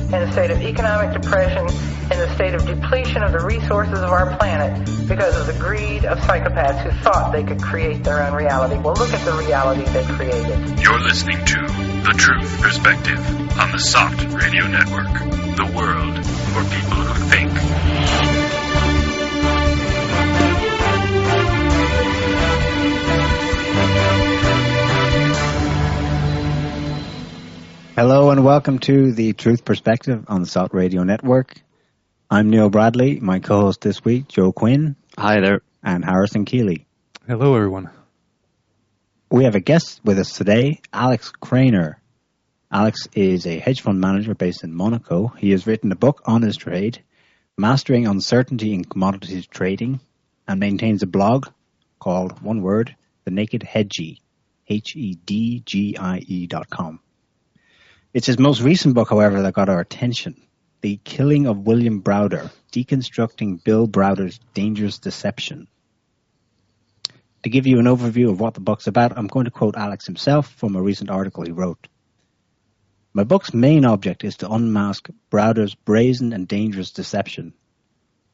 in a state of economic depression, in the state of depletion of the resources of our planet because of the greed of psychopaths who thought they could create their own reality. Well, look at the reality they created. You're listening to The Truth Perspective on the Soft Radio Network. The world for people who think. Hello and welcome to The Truth Perspective on the Soft Radio Network. I'm Neil Bradley, my co-host this week, Joe Quinn. Hi there. And Harrison Keeley. Hello, everyone. We have a guest with us today, Alex Craner. Alex is a hedge fund manager based in Monaco. He has written a book on his trade, Mastering Uncertainty in Commodities Trading, and maintains a blog called, one word, The Naked Hedgie, HEDGIE.com. It's his most recent book, however, that got our attention. The Killing of William Browder, Deconstructing Bill Browder's Dangerous Deception. To give you an overview of what the book's about, I'm going to quote Alex himself from a recent article he wrote. My book's main object is to unmask Browder's brazen and dangerous deception.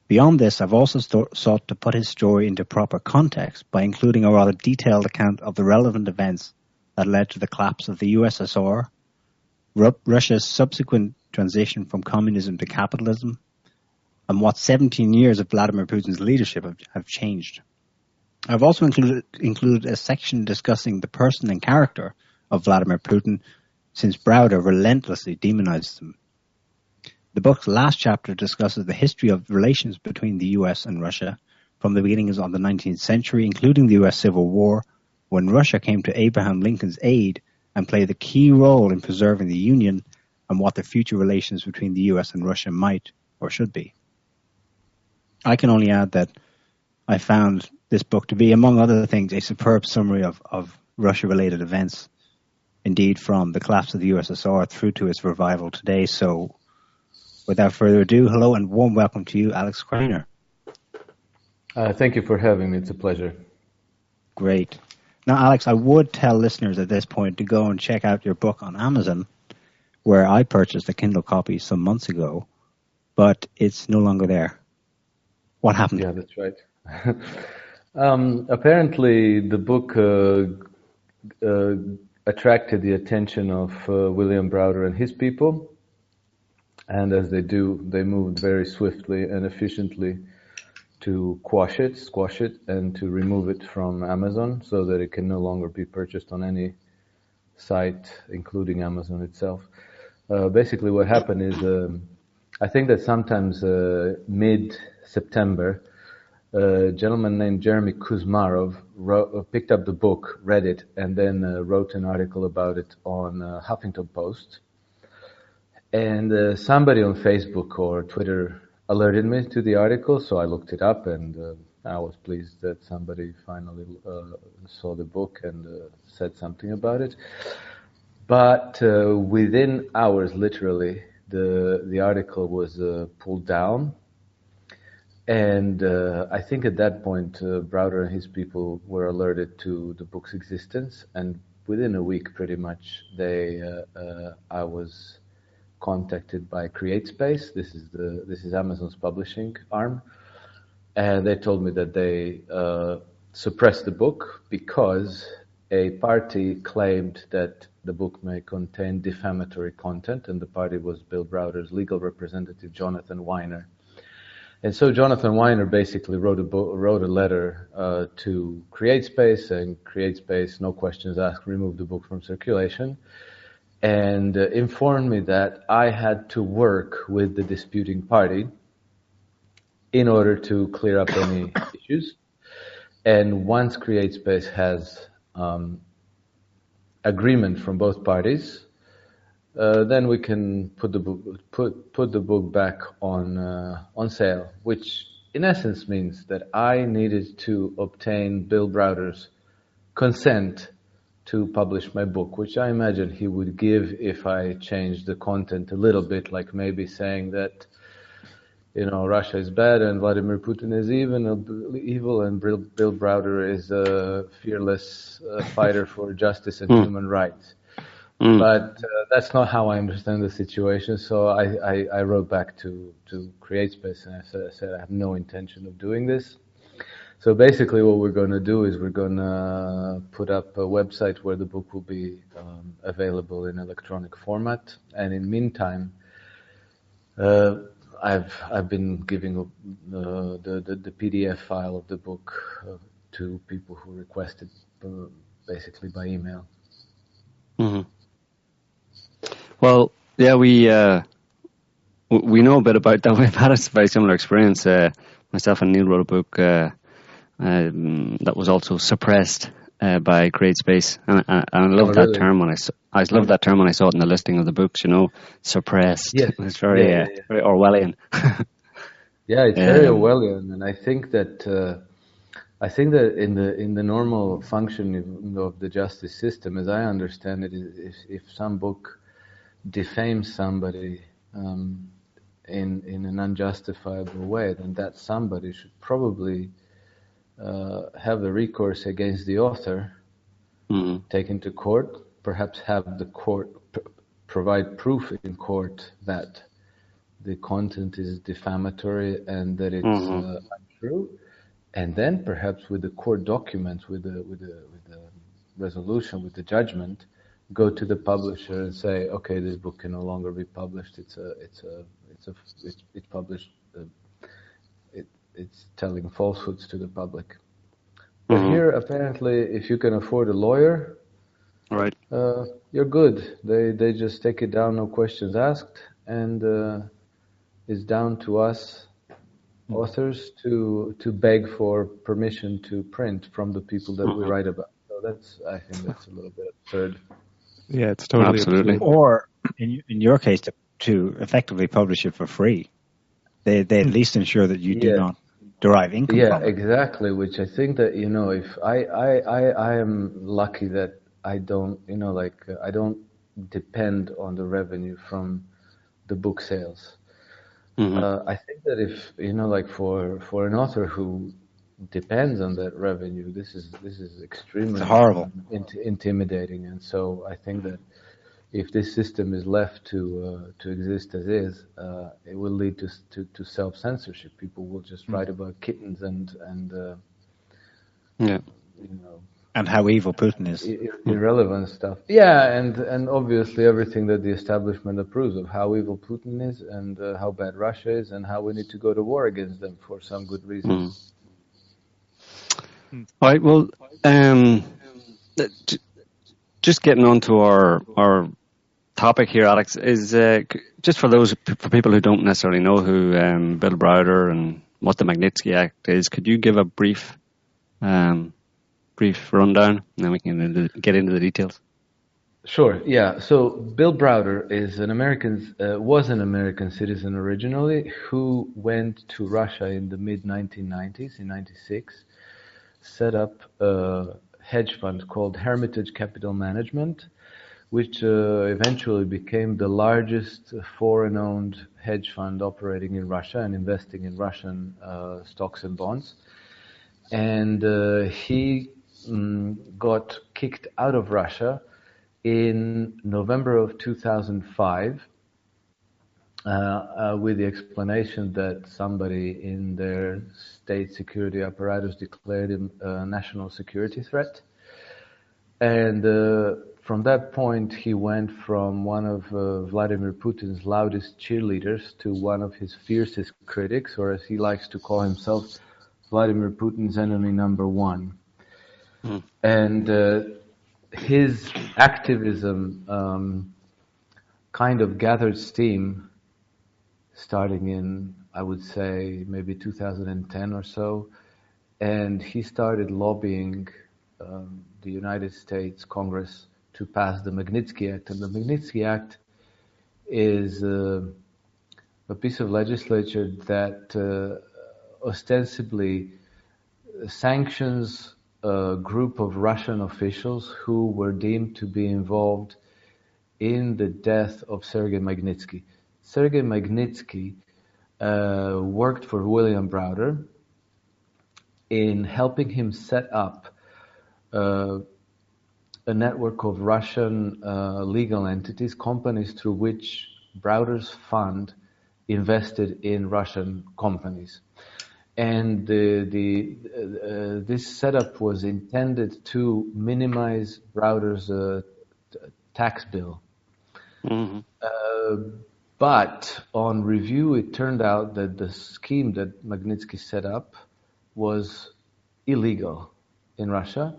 Beyond this, I've also sought to put his story into proper context by including a rather detailed account of the relevant events that led to the collapse of the USSR, Russia's subsequent transition from communism to capitalism, and what 17 years of Vladimir Putin's leadership have changed. I've also included a section discussing the person and character of Vladimir Putin, since Browder relentlessly demonizes him. The book's last chapter discusses the history of relations between the US and Russia from the beginnings of the 19th century, including the US Civil War, when Russia came to Abraham Lincoln's aid and played the key role in preserving the Union, and what the future relations between the US and Russia might or should be. I can only add that I found this book to be, among other things, a superb summary of Russia-related events, indeed from the collapse of the USSR through to its revival today. So, without further ado, hello and warm welcome to you, Alex Craner. Thank you for having me. It's a pleasure. Great. Now, Alex, I would tell listeners at this point to go and check out your book on Amazon, where I purchased a Kindle copy some months ago, but it's no longer there. What happened? Yeah, that's right. Apparently, the book attracted the attention of William Browder and his people, and as they do, they moved very swiftly and efficiently to squash it, and to remove it from Amazon so that it can no longer be purchased on any site, including Amazon itself. Basically what happened is, I think that sometimes mid-September, a gentleman named Jeremy Kuzmarov picked up the book, read it, and then wrote an article about it on Huffington Post. And somebody on Facebook or Twitter alerted me to the article, so I looked it up, and I was pleased that somebody finally saw the book and said something about it. But within hours, literally, the article was pulled down, and I think at that point Browder and his people were alerted to the book's existence, and within a week, pretty much, I was contacted by CreateSpace. This is Amazon's publishing arm, and they told me that they suppressed the book because a party claimed that the book may contain defamatory content, and the party was Bill Browder's legal representative, Jonathan Weiner. And so Jonathan Weiner basically wrote a letter to CreateSpace, and CreateSpace, no questions asked, removed the book from circulation, and informed me that I had to work with the disputing party in order to clear up any issues. And once CreateSpace has agreement from both parties, then we can put the book back on sale, which in essence means that I needed to obtain Bill Browder's consent to publish my book, which I imagine he would give if I changed the content a little bit, like maybe saying that, Russia is bad and Vladimir Putin is evil, and Bill Browder is a fearless fighter for justice and human rights. But that's not how I understand the situation. So I wrote back to CreateSpace and I said I have no intention of doing this. So basically what we're going to do is we're going to put up a website where the book will be available in electronic format. And in the meantime, I've been giving the PDF file of the book to people who requested basically by email. Mm-hmm. Well, yeah, we know a bit about that. We've had a very similar experience. Myself and Neil wrote a book that was also suppressed by CreateSpace, and I love that term when I love that term when I saw it in the listing of the books. You know, suppressed. Yes. It's very very Orwellian. Yeah, it's very Orwellian, and I think that in the normal functioning of the justice system, as I understand it, if some book defames somebody in an unjustifiable way, then that somebody should probably have a recourse against the author, taken to court, perhaps have the court provide proof in court that the content is defamatory and that it's untrue, and then perhaps with the court documents, with the resolution, with the judgment, go to the publisher and say, okay, this book can no longer be published. It's published. It's telling falsehoods to the public. But here, apparently, if you can afford a lawyer, right, you're good. They just take it down, no questions asked, and it's down to us authors to beg for permission to print from the people that we write about. So I think that's a little bit absurd. Yeah, it's totally absolutely absurd. Or in your case, to effectively publish it for free, they at least ensure that you do not derive income from it. Exactly. Which I think that if I am lucky that I don't I don't depend on the revenue from the book sales. I think that if for an author who depends on that revenue, this is extremely horrible, intimidating, and so I think that if this system is left to exist as is, it will lead to self-censorship. People will just write about kittens and and how evil Putin is. Irrelevant stuff. Yeah, and obviously everything that the establishment approves of, how evil Putin is and how bad Russia is and how we need to go to war against them for some good reason. All right, well, just getting on to our topic here, Alex, is just for people who don't necessarily know who Bill Browder and what the Magnitsky Act is, could you give a brief rundown, and then we can get into the details? Sure. Yeah. So Bill Browder was an American citizen originally, who went to Russia in the mid 1990s, in '96, set up a hedge fund called Hermitage Capital Management, which eventually became the largest foreign-owned hedge fund operating in Russia and investing in Russian stocks and bonds. And he got kicked out of Russia in November of 2005 with the explanation that somebody in their state security apparatus declared him a national security threat. And from that point, he went from one of Vladimir Putin's loudest cheerleaders to one of his fiercest critics, or as he likes to call himself, Vladimir Putin's enemy number one. And his activism kind of gathered steam starting in, I would say, maybe 2010 or so. And he started lobbying the United States Congress to pass the Magnitsky Act. And the Magnitsky Act is a piece of legislation that ostensibly sanctions a group of Russian officials who were deemed to be involved in the death of Sergei Magnitsky. Sergei Magnitsky worked for William Browder in helping him set up a network of Russian legal entities, companies through which Browder's fund invested in Russian companies. And this setup was intended to minimize Browder's tax bill. Mm-hmm. But on review, it turned out that the scheme that Magnitsky set up was illegal in Russia.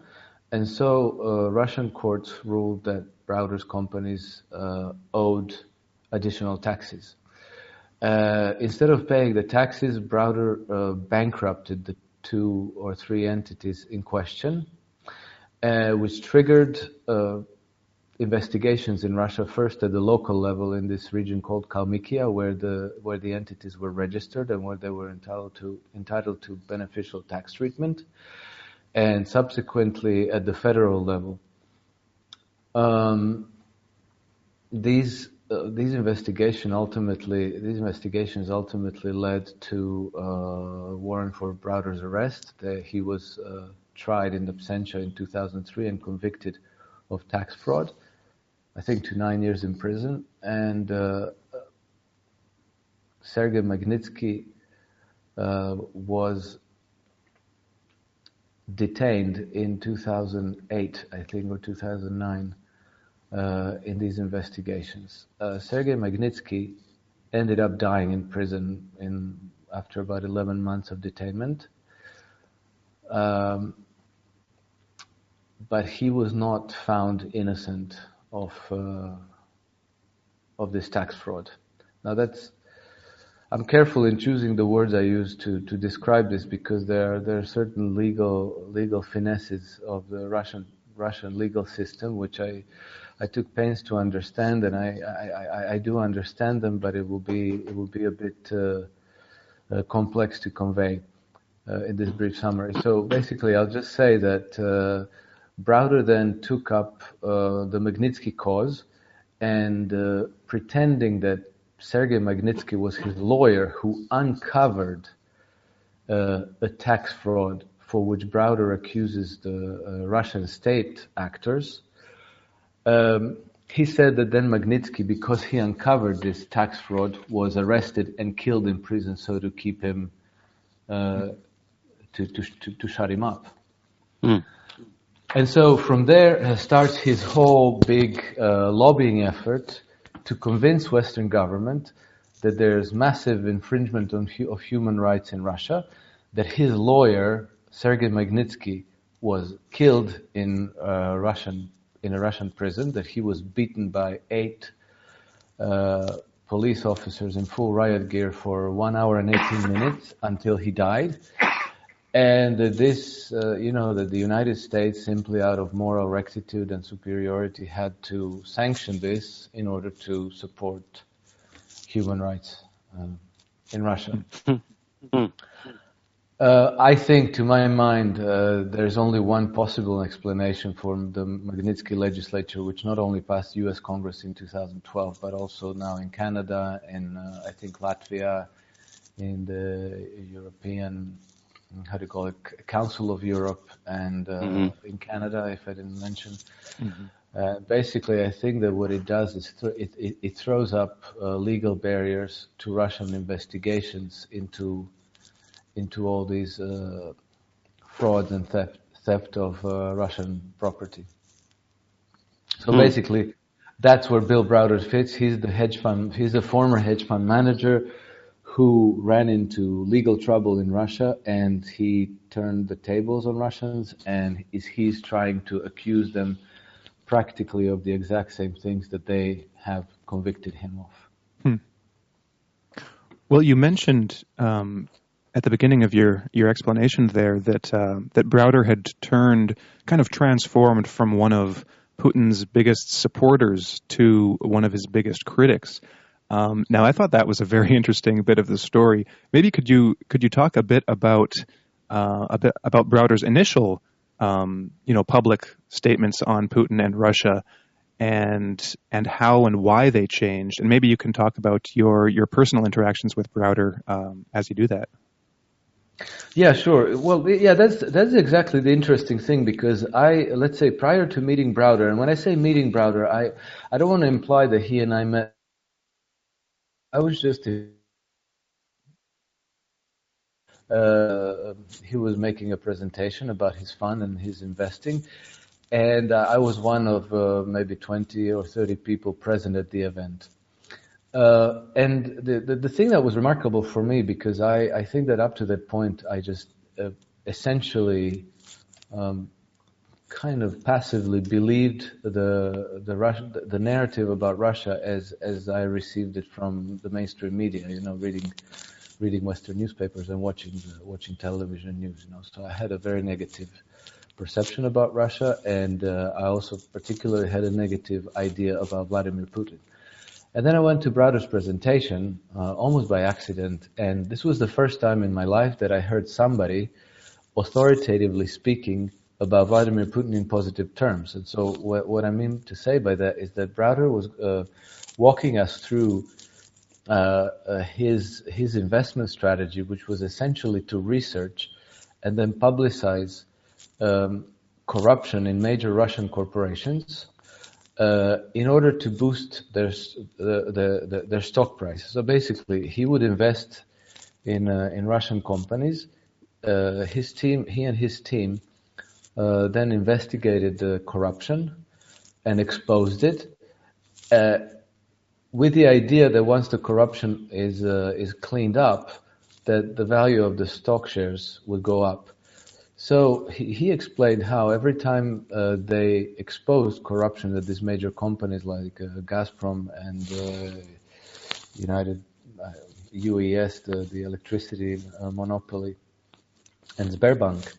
And so Russian courts ruled that Browder's companies owed additional taxes. Instead of paying the taxes, Browder bankrupted the 2 or 3 entities in question, which triggered investigations in Russia, first at the local level in this region called Kalmykia, where the entities were registered and where they were entitled to beneficial tax treatment, and subsequently at the federal level. These investigations ultimately led to a warrant for Browder's arrest. He was tried in absentia in 2003 and convicted of tax fraud, I think to 9 years in prison. And Sergei Magnitsky was detained in 2008, I think, or 2009, in these investigations. Sergei Magnitsky ended up dying in prison after about 11 months of detainment. But he was not found innocent of this tax fraud. Now I'm careful in choosing the words I use to describe this, because there are certain legal finesses of the Russian legal system which I took pains to understand, and I do understand them, but it will be a bit complex to convey in this brief summary. So basically, I'll just say that Browder then took up the Magnitsky cause, and pretending that Sergei Magnitsky was his lawyer who uncovered a tax fraud for which Browder accuses the Russian state actors. He said that then Magnitsky, because he uncovered this tax fraud, was arrested and killed in prison, so to keep him, to shut him up. Mm. And so from there starts his whole big lobbying effort to convince Western government that there's massive infringement of human rights in Russia, that his lawyer, Sergei Magnitsky, was killed in a Russian prison, that he was beaten by 8 police officers in full riot gear for 1 hour and 18 minutes until he died. And that that the United States, simply out of moral rectitude and superiority, had to sanction this in order to support human rights in Russia. I think, to my mind, there's only one possible explanation for the Magnitsky legislature, which not only passed U.S. Congress in 2012, but also now in Canada, in I think Latvia, in the European, Council of Europe, and in Canada, if I didn't mention. Mm-hmm. Basically, I think that what it does is it throws up legal barriers to Russian investigations into all these frauds and theft of Russian property. So basically, that's where Bill Browder fits. He's the former hedge fund manager who ran into legal trouble in Russia, and he turned the tables on Russians, and he's trying to accuse them practically of the exact same things that they have convicted him of. Well, you mentioned at the beginning of your explanation there that Browder had transformed from one of Putin's biggest supporters to one of his biggest critics. Now, I thought that was a very interesting bit of the story. Maybe could you talk a bit about Browder's initial public statements on Putin and Russia, and how and why they changed, and maybe you can talk about your personal interactions with Browder as you do that. Yeah, sure. Well, yeah, that's exactly the interesting thing, because let's say prior to meeting Browder, and when I say meeting Browder, I don't want to imply that he and I met. I was just he was making a presentation about his fund and his investing, and I was one of maybe 20 or 30 people present at the event. And the thing that was remarkable for me, because I think that up to that point I just essentially kind of passively believed the narrative about Russia as I received it from the mainstream media, reading Western newspapers and watching television news, So I had a very negative perception about Russia, and I also particularly had a negative idea about Vladimir Putin. And then I went to Browder's presentation, almost by accident, and this was the first time in my life that I heard somebody authoritatively speaking about Vladimir Putin in positive terms. And so what I mean to say by that is that Browder was walking us through his investment strategy, which was essentially to research and then publicize corruption in major Russian corporations, in order to boost their stock price. So basically, he would invest in Russian companies. He and his team then investigated the corruption and exposed it, with the idea that once the corruption is cleaned up, that the value of the stock shares would go up. So he explained how every time they exposed corruption at these major companies like Gazprom and UES, the electricity monopoly, and Sberbank,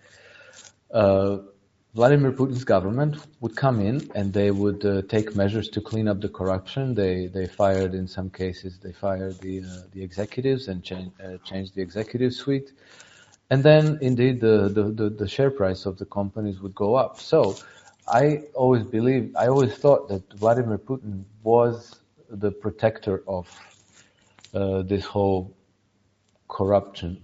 Vladimir Putin's government would come in and they would take measures to clean up the corruption. They fired, in some cases, the executives and changed the executive suite. And then, indeed, the share price of the companies would go up. So, I always thought that Vladimir Putin was the protector of this whole corruption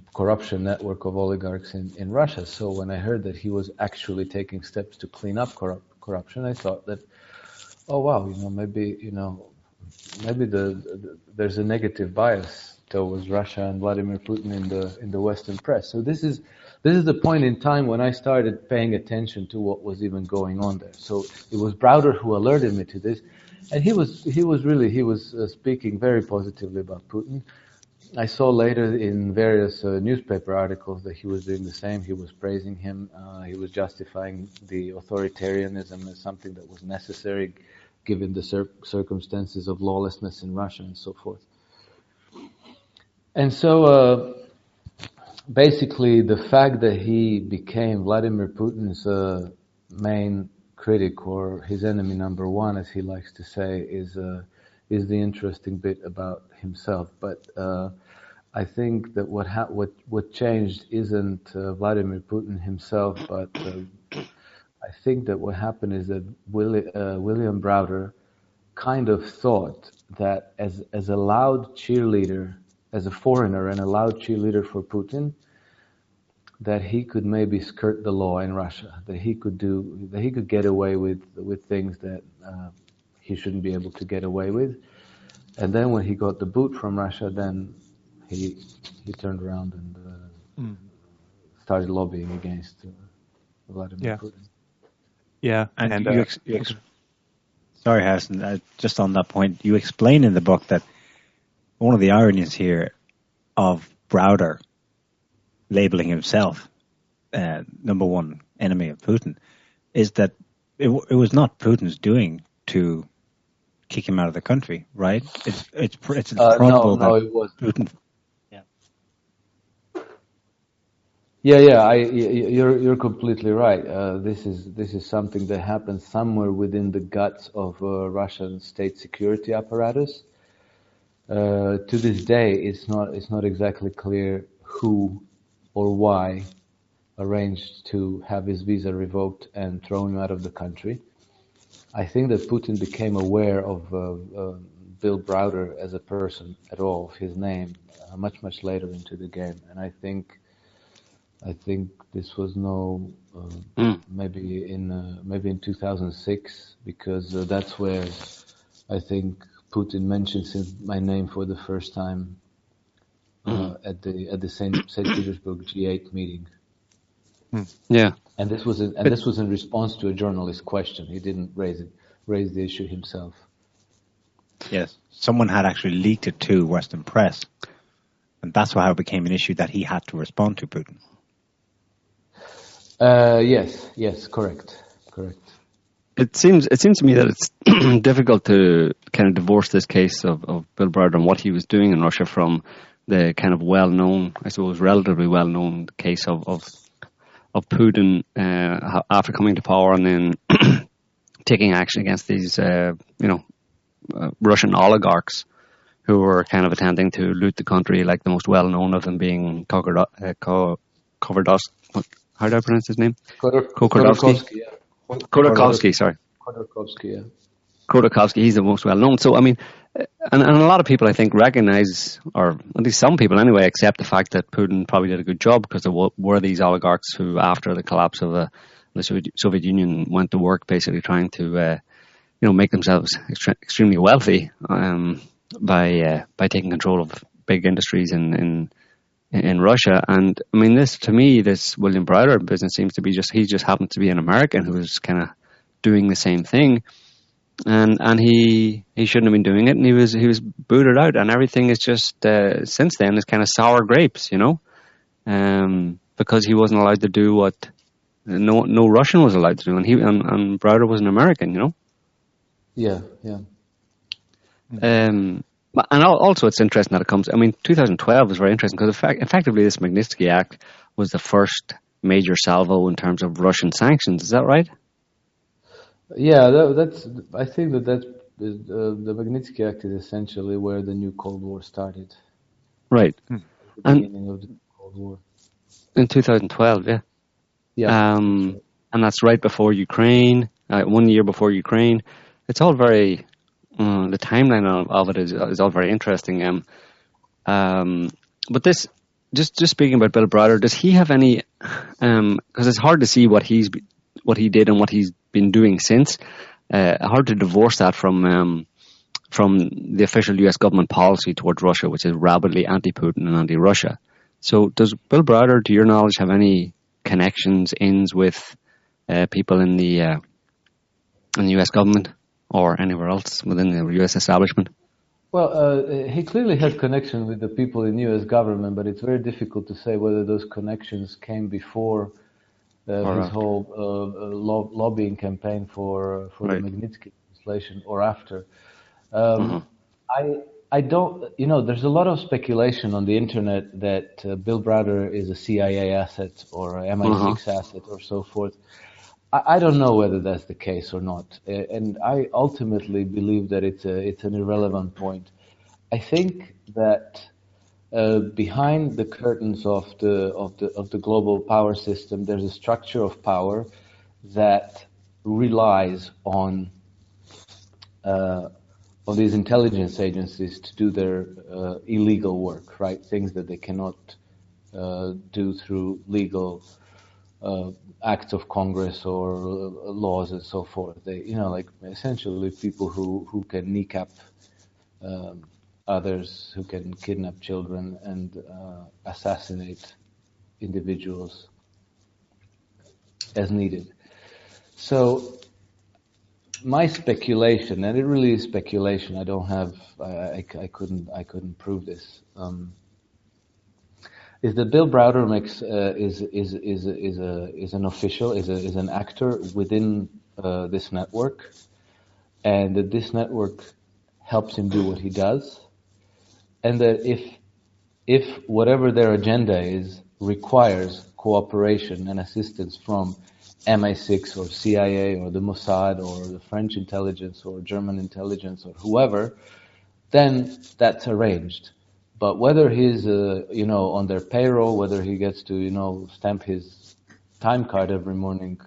network of oligarchs in Russia. So, when I heard that he was actually taking steps to clean up corruption, I thought that, oh wow, maybe there's a negative bias towards Russia and Vladimir Putin in the Western press. So this is the point in time when I started paying attention to what was even going on there. So it was Browder who alerted me to this, and he was speaking very positively about Putin. I saw later in various newspaper articles that he was doing the same. He was praising him. He was justifying the authoritarianism as something that was necessary given the circumstances of lawlessness in Russia and so forth. And so, basically, the fact that he became Vladimir Putin's main critic, or his enemy number one, as he likes to say, is the interesting bit about himself. But I think that what changed isn't Vladimir Putin himself, but I think that what happened is that William Browder kind of thought that as a loud cheerleader, as a foreigner and a loud cheerleader for Putin, that he could maybe skirt the law in Russia, that he could get away with things that he shouldn't be able to get away with. And then when he got the boot from Russia, then he turned around and started lobbying against Vladimir Putin. Yeah, and sorry, Harrison, just on that point, you explain in the book that one of the ironies here of Browder labeling himself number one enemy of Putin is that it was not Putin's doing to kick him out of the country, right? It's probable no, that it wasn't. Putin. Yeah. You're completely right. This is something that happens somewhere within the guts of Russian state security apparatus. To this day, it's not exactly clear who or why arranged to have his visa revoked and throw him out of the country. I think that Putin became aware of Bill Browder as a person at all, of his name, much later into the game. And I think I think this was maybe in 2006, because that's where I think Putin mentions my name for the first time at the St. Petersburg G8 meeting. Yeah. And this was in response to a journalist's question. He didn't raise the issue himself. Yes, someone had actually leaked it to Western press, and that's how it became an issue that he had to respond to Putin. Yes, correct. It seems to me that it's difficult to kind of divorce this case of Bill Browder and what he was doing in Russia from the kind of well-known, I suppose, relatively well-known case of Putin after coming to power and then taking action against these, Russian oligarchs who were kind of attempting to loot the country, like the most well-known of them being Khodorkovsky. How do I pronounce his name? Khodorkovsky. Khodorkovsky, sorry. Khodorkovsky, yeah. Khodorkovsky, he's the most well-known. So, I mean, and a lot of people, I think, recognize, or at least some people anyway, accept the fact that Putin probably did a good job because there were these oligarchs who, after the collapse of the Soviet Union, went to work basically trying to, make themselves extremely wealthy by taking control of big industries in Russia. And I mean, this William Browder business seems to be he just happens to be an American who was kind of doing the same thing, and he shouldn't have been doing it, and he was booted out, and everything is just since then is kind of sour grapes, because he wasn't allowed to do what no Russian was allowed to do, and Browder was an American, Yeah. And also, it's interesting that it comes. I mean, 2012 was very interesting because effectively this Magnitsky Act was the first major salvo in terms of Russian sanctions. Is that right? Yeah, I think that the Magnitsky Act is essentially where the new Cold War started. Right. The beginning of the Cold War. In 2012, yeah. Yeah. And that's right before Ukraine. 1 year before Ukraine. It's all very. The timeline of it is all very interesting. But this, just speaking about Bill Browder, does he have any? Because it's hard to see what he did and what he's been doing since. Hard to divorce that from the official U.S. government policy towards Russia, which is rabidly anti-Putin and anti-Russia. So, does Bill Browder, to your knowledge, have any connections, ins with people in the U.S. government? Or anywhere else within the U.S. establishment? Well, he clearly has connection with the people in U.S. government, but it's very difficult to say whether those connections came before his whole lobbying campaign for the Magnitsky legislation or after. I don't, there's a lot of speculation on the internet that Bill Browder is a CIA asset or an MI6 asset or so forth. I don't know whether that's the case or not, and I ultimately believe that it's an irrelevant point. I think that behind the curtains of the global power system, there's a structure of power that relies on these intelligence agencies to do their illegal work, right? Things that they cannot do through legal acts of Congress or laws and so forth. They, essentially people who can kneecap others, who can kidnap children and assassinate individuals as needed. So my speculation, and it really is speculation. I don't have, I couldn't prove this. Is that Bill Browder is an official, is an actor within this network, and that this network helps him do what he does, and that if whatever their agenda is requires cooperation and assistance from MI6 or CIA or the Mossad or the French intelligence or German intelligence or whoever, then that's arranged. But whether he's, on their payroll, whether he gets to, stamp his time card every morning,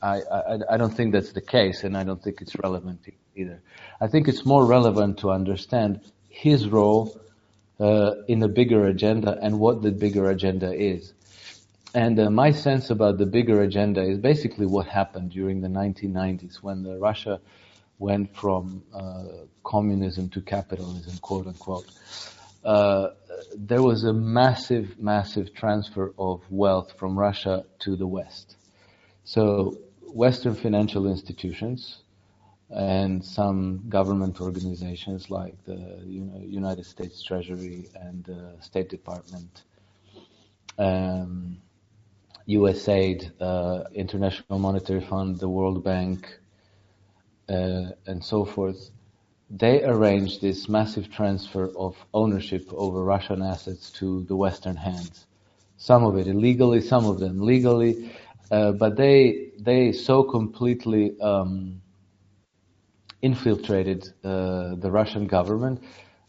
I don't think that's the case, and I don't think it's relevant either. I think it's more relevant to understand his role in a bigger agenda and what the bigger agenda is. And my sense about the bigger agenda is basically what happened during the 1990s when Russia went from communism to capitalism, quote unquote. There was a massive, massive transfer of wealth from Russia to the West. So Western financial institutions and some government organizations like the United States Treasury and State Department, USAID, International Monetary Fund, the World Bank, and so forth, they arranged this massive transfer of ownership over Russian assets to the Western hands. Some of it illegally, some of them legally, but they so completely infiltrated the Russian government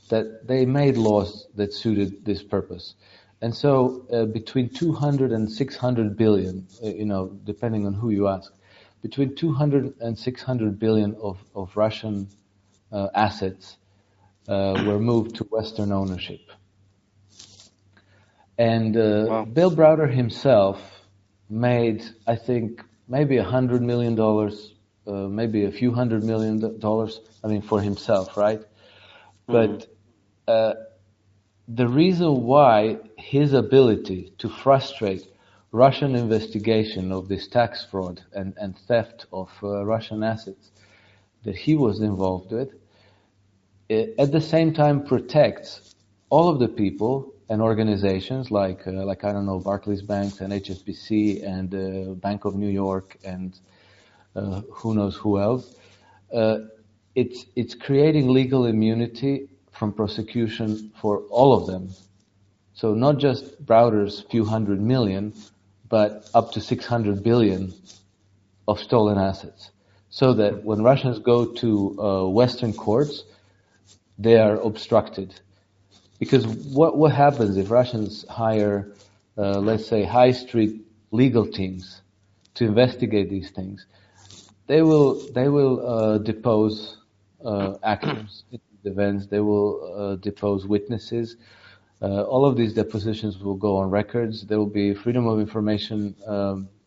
that they made laws that suited this purpose. And so between 200 and 600 billion, depending on who you ask, between 200 and 600 billion of Russian assets were moved to Western ownership. And Wow. Bill Browder himself made, I think, maybe $100 million, maybe a few $100 million, for himself, right? But the reason why his ability to frustrate Russian investigation of this tax fraud and theft of Russian assets that he was involved with, at the same time protects all of the people and organizations like Barclays Bank and HSBC and Bank of New York and who knows who else. It's creating legal immunity from prosecution for all of them. So not just Browder's few hundred million, but up to 600 billion of stolen assets. So that when Russians go to Western courts, they are obstructed. Because what happens if Russians hire, let's say, high street legal teams to investigate these things? They will depose actors in events. They will depose witnesses. All of these depositions will go on records. There will be freedom of information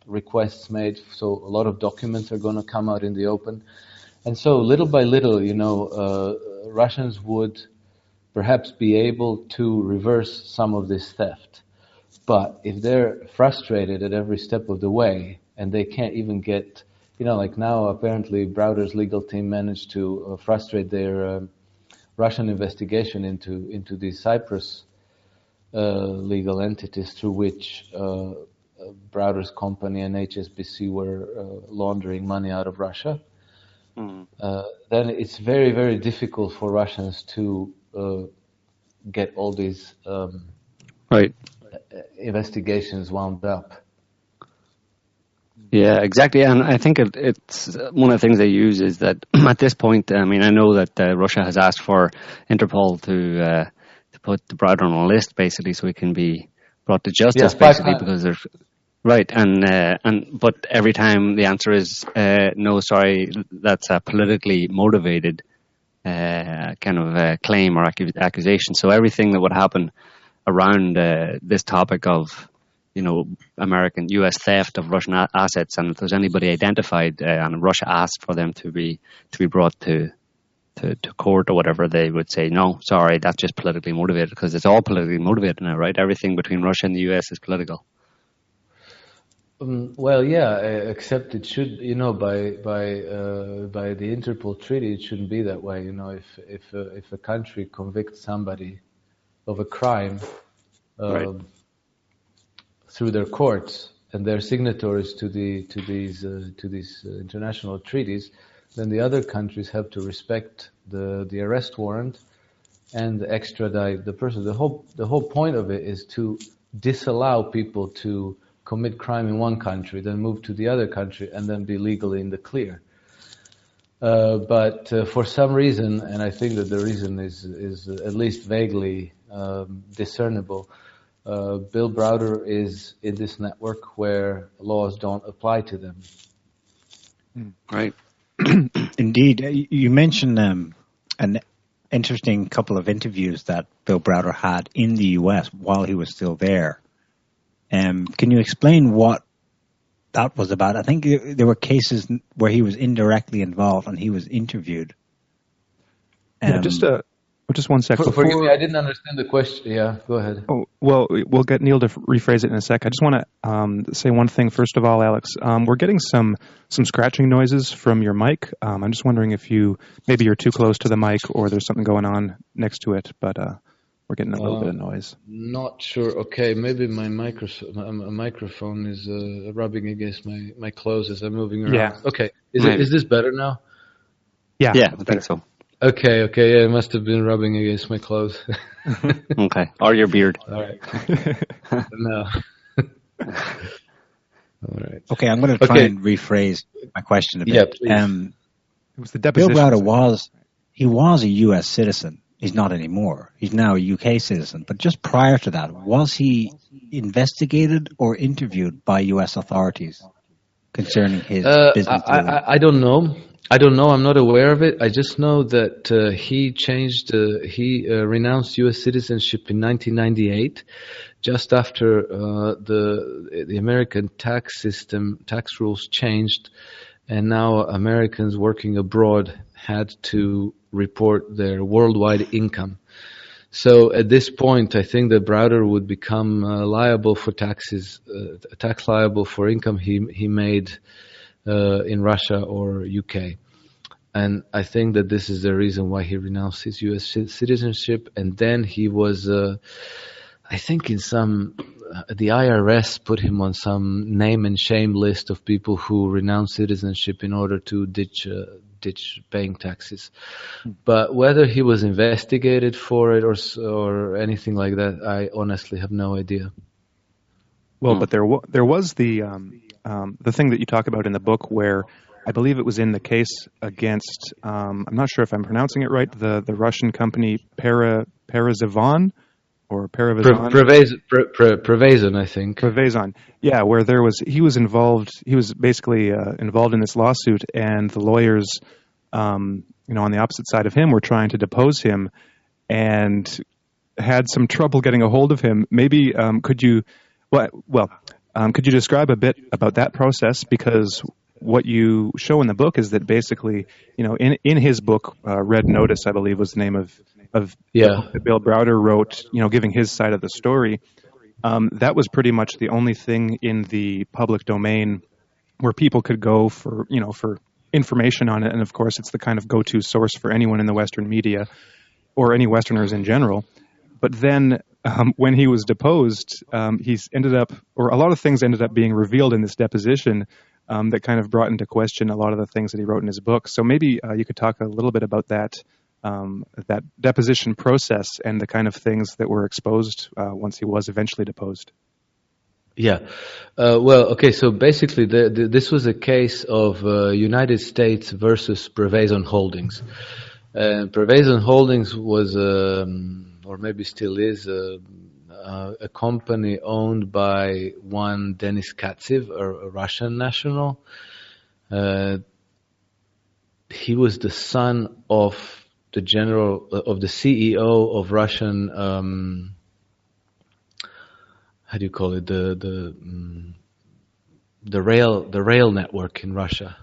requests made. So a lot of documents are going to come out in the open. And so little by little, Russians would perhaps be able to reverse some of this theft. But if they're frustrated at every step of the way and they can't even get, like now apparently Browder's legal team managed to frustrate their Russian investigation into these Cyprus legal entities through which Browder's company and HSBC were laundering money out of Russia. Then it's very, very difficult for Russians to get all these investigations wound up. Yeah, exactly. And I think it's one of the things they use is that at this point, I know that Russia has asked for Interpol to put the Browder on a list, basically, so he can be brought to justice, basically, because there's right. But every time the answer is no, sorry, that's a politically motivated claim or accusation. So everything that would happen around this topic of American U.S. theft of Russian assets, and if there's anybody identified and Russia asked for them to be brought to court or whatever, they would say no, sorry, that's just politically motivated, because it's all politically motivated now, right? Everything between Russia and the U.S. is political. Well, yeah, except it should, by the Interpol Treaty, it shouldn't be that way. If a country convicts somebody of a crime through their courts and they're signatories to these international treaties, then the other countries have to respect the arrest warrant and extradite the person. The whole point of it is to disallow people to commit crime in one country, then move to the other country, and then be legally in the clear. But for some reason, and I think that the reason is at least vaguely discernible, Bill Browder is in this network where laws don't apply to them. Right. Indeed. You mentioned interesting couple of interviews that Bill Browder had in the U.S. while he was still there. Can you explain what that was about? I think there were cases where he was indirectly involved and he was interviewed. Just one sec. Forgive me, I didn't understand the question. Yeah, go ahead. Oh, well, we'll get Neil to rephrase it in a sec. I just want to say one thing first of all, Alex. We're getting some scratching noises from your mic. I'm just wondering if maybe you're too close to the mic or there's something going on next to it, but we're getting a little bit of noise. Not sure. Okay, maybe my microphone is rubbing against my clothes as I'm moving around. Yeah. Okay, is this better now? Yeah, I think so. Okay, yeah, it must have been rubbing against my clothes. Okay, or your beard. All right. No. All right. Okay, I'm going to try and rephrase my question a bit. Yeah, please. It was the deposition. Bill Browder was a U.S. citizen. He's not anymore. He's now a UK citizen. But just prior to that, was he investigated or interviewed by U.S. authorities concerning his business? I don't know. I'm not aware of it. I just know that he renounced U.S. citizenship in 1998, just after the American tax rules changed, and now Americans working abroad had to report their worldwide income. So at this point, I think that Browder would become liable for taxes, tax liable for income he made in Russia or UK. And I think that this is the reason why he renounced his U.S. citizenship. And then he was, I think the IRS put him on some name and shame list of people who renounce citizenship in order to ditch paying taxes. But whether he was investigated for it or anything like that, I honestly have no idea. Well, but there was the thing that you talk about in the book where I believe it was in the case against, I'm not sure if I'm pronouncing it right, the Russian company Parazivon or Paravizon? Prevazon, I think. Prevazon, yeah, where he was basically involved in this lawsuit, and the lawyers, on the opposite side of him were trying to depose him and had some trouble getting a hold of him. Maybe could you describe a bit about that process? Because what you show in the book is that basically, in his book, Red Notice, I believe was the name of that Bill Browder wrote, giving his side of the story. That was pretty much the only thing in the public domain where people could go for information on it. And of course, it's the kind of go-to source for anyone in the Western media or any Westerners in general. But then when he was deposed, a lot of things ended up being revealed in this deposition that kind of brought into question a lot of the things that he wrote in his book. So maybe you could talk a little bit about that deposition process and the kind of things that were exposed once he was eventually deposed. Yeah. Okay, so basically this was a case of United States versus Prevazon Holdings. Prevazon Holdings was, or maybe still is, a company owned by one Denis Katsev, a Russian national. He was the son of the CEO of Russian, how do you call it, the rail network in Russia.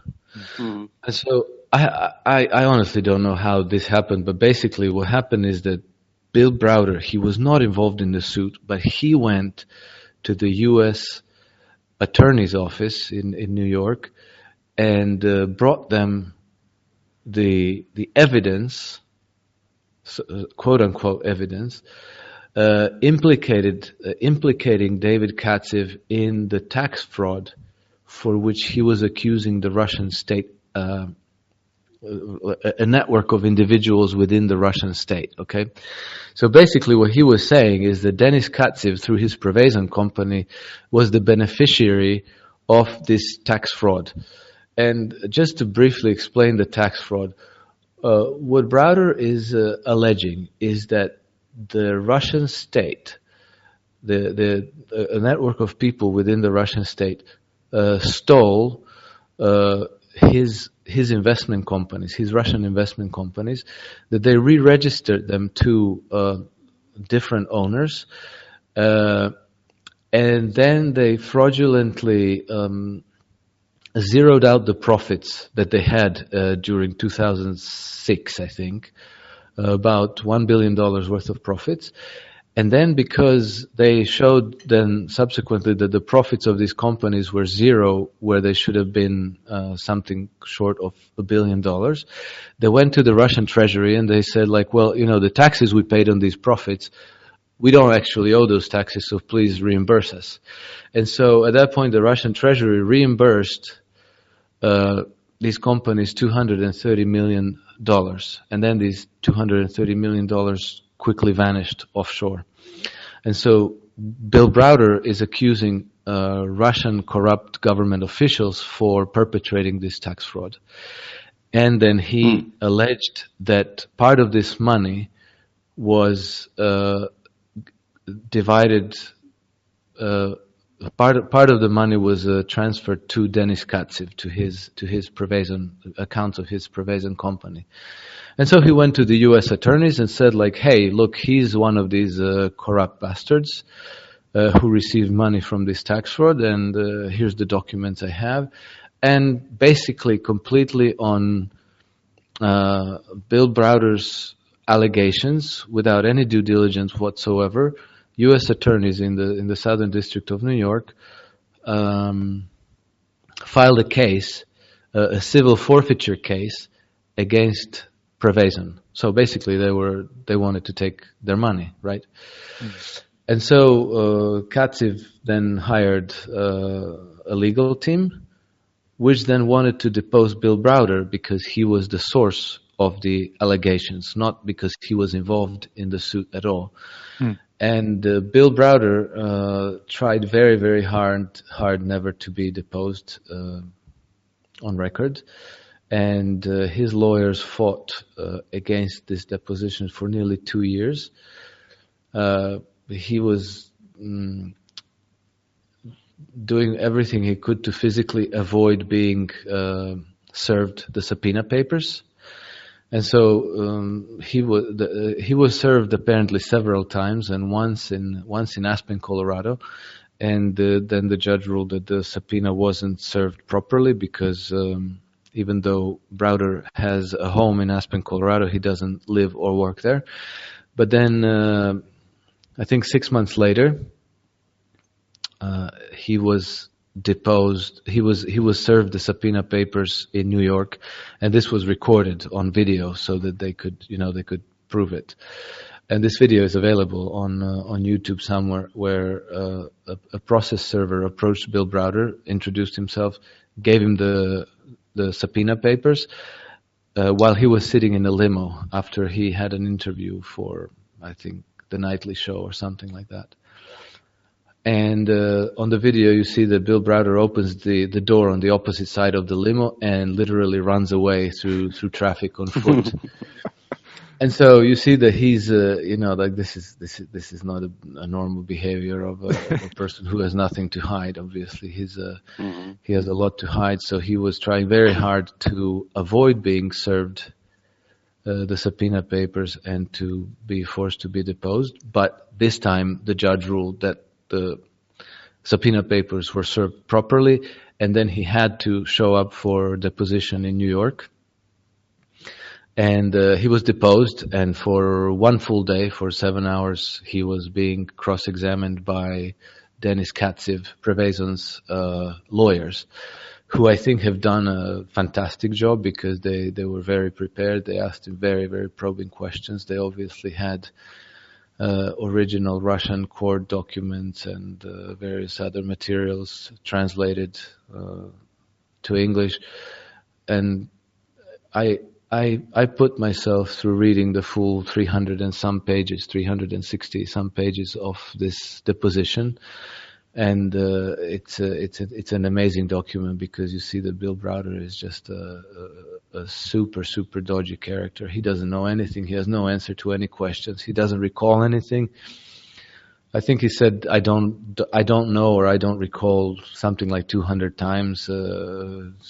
Mm-hmm. And so I honestly don't know how this happened, but basically what happened is that Bill Browder, he was not involved in the suit, but he went to the U.S. Attorney's Office in New York and brought them the evidence, quote unquote evidence, implicating David Katsev in the tax fraud for which he was accusing the Russian state, a network of individuals within the Russian state. Okay, so basically what he was saying is that Denis Katsev, through his Prevazon company, was the beneficiary of this tax fraud. And just to briefly explain the tax fraud, what Browder is alleging is that the Russian state, a network of people within the Russian state, stole his investment companies, his Russian investment companies, that they re-registered them to different owners, and then they fraudulently zeroed out the profits that they had during 2006, I think, about $1 billion worth of profits. And then because they showed then subsequently that the profits of these companies were zero, where they should have been something short of $1 billion, they went to the Russian treasury and they said, like, well, the taxes we paid on these profits, we don't actually owe those taxes, so please reimburse us. And so at that point, the Russian treasury reimbursed these companies $230 million. And then these $230 million quickly vanished offshore. And so Bill Browder is accusing Russian corrupt government officials for perpetrating this tax fraud. And then he alleged that part of this money was divided, part of the money was transferred to Denis Katsev, to his Prevezon accounts of his Prevezon company. And so he went to the U.S. attorneys and said, like, hey, look, he's one of these corrupt bastards who received money from this tax fraud, and here's the documents I have. And basically completely on Bill Browder's allegations, without any due diligence whatsoever, U.S. attorneys in the Southern District of New York filed a case, a civil forfeiture case, against Prevezon. So basically, they wanted to take their money, right? And so Katsev then hired a legal team, which then wanted to depose Bill Browder because he was the source of the allegations, not because he was involved in the suit at all. And Bill Browder tried very, very hard never to be deposed on record. And his lawyers fought against this deposition for nearly 2 years. He was doing everything he could to physically avoid being served the subpoena papers. And so he was served apparently several times, and once in Aspen, Colorado. And then the judge ruled that the subpoena wasn't served properly because even though Browder has a home in Aspen, Colorado, he doesn't live or work there. But then I think 6 months later, he was deposed. He was served the subpoena papers in New York, and this was recorded on video so that they could prove it. And this video is available on YouTube somewhere, where a process server approached Bill Browder, introduced himself, gave him the subpoena papers while he was sitting in a limo after he had an interview for, I think, the Nightly Show or something like that. And on the video, you see that Bill Browder opens the door on the opposite side of the limo and literally runs away through traffic on foot. And so you see that he's, this is not a normal behavior of a person who has nothing to hide. Obviously, he has a lot to hide. So he was trying very hard to avoid being served the subpoena papers and to be forced to be deposed. But this time, the judge ruled that the subpoena papers were served properly, and then he had to show up for deposition in New York. And he was deposed, and for one full day, for 7 hours, he was being cross-examined by Denis Katsev, Prevezon's lawyers, who I think have done a fantastic job because they were very prepared. They asked him very, very probing questions. They obviously had original Russian court documents and various other materials translated to English. And I put myself through reading the full 360 some pages of this deposition, and it's an amazing document because you see that Bill Browder is just a super dodgy character. He doesn't know anything. He has no answer to any questions. He doesn't recall anything. I think he said, I don't know, or I don't recall, something like 200 times.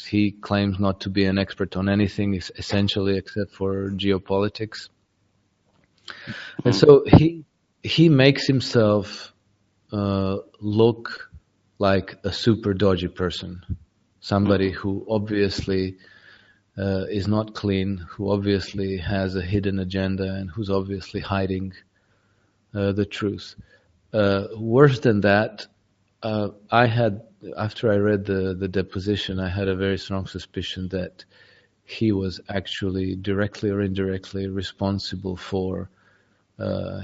He claims not to be an expert on anything, essentially, except for geopolitics. And so he makes himself look like a super dodgy person, somebody who obviously is not clean, who obviously has a hidden agenda, and who's obviously hiding the truth. Worse than that, after I read the deposition, I had a very strong suspicion that he was actually directly or indirectly responsible for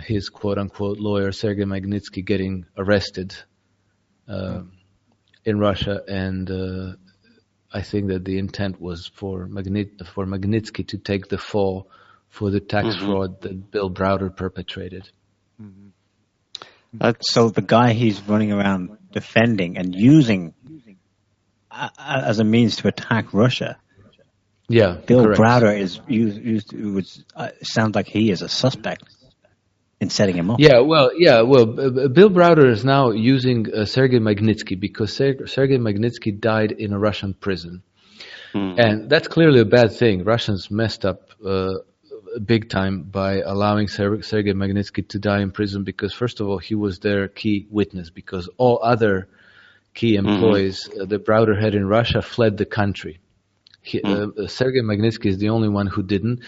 his quote-unquote lawyer, Sergei Magnitsky, getting arrested in Russia, and I think that the intent was for Magnitsky to take the fall for the tax fraud that Bill Browder perpetrated. So the guy he's running around defending and using as a means to attack Russia. Yeah, Bill correct. Browder is sounds like he is a suspect in setting him up. Bill Browder is now using Sergei Magnitsky because Sergei Magnitsky died in a Russian prison. And that's clearly a bad thing. Russians messed up big time by allowing Sergei Magnitsky to die in prison because, first of all, he was their key witness, because all other key employees that Browder had in Russia fled the country. Sergei Magnitsky is the only one who didn't,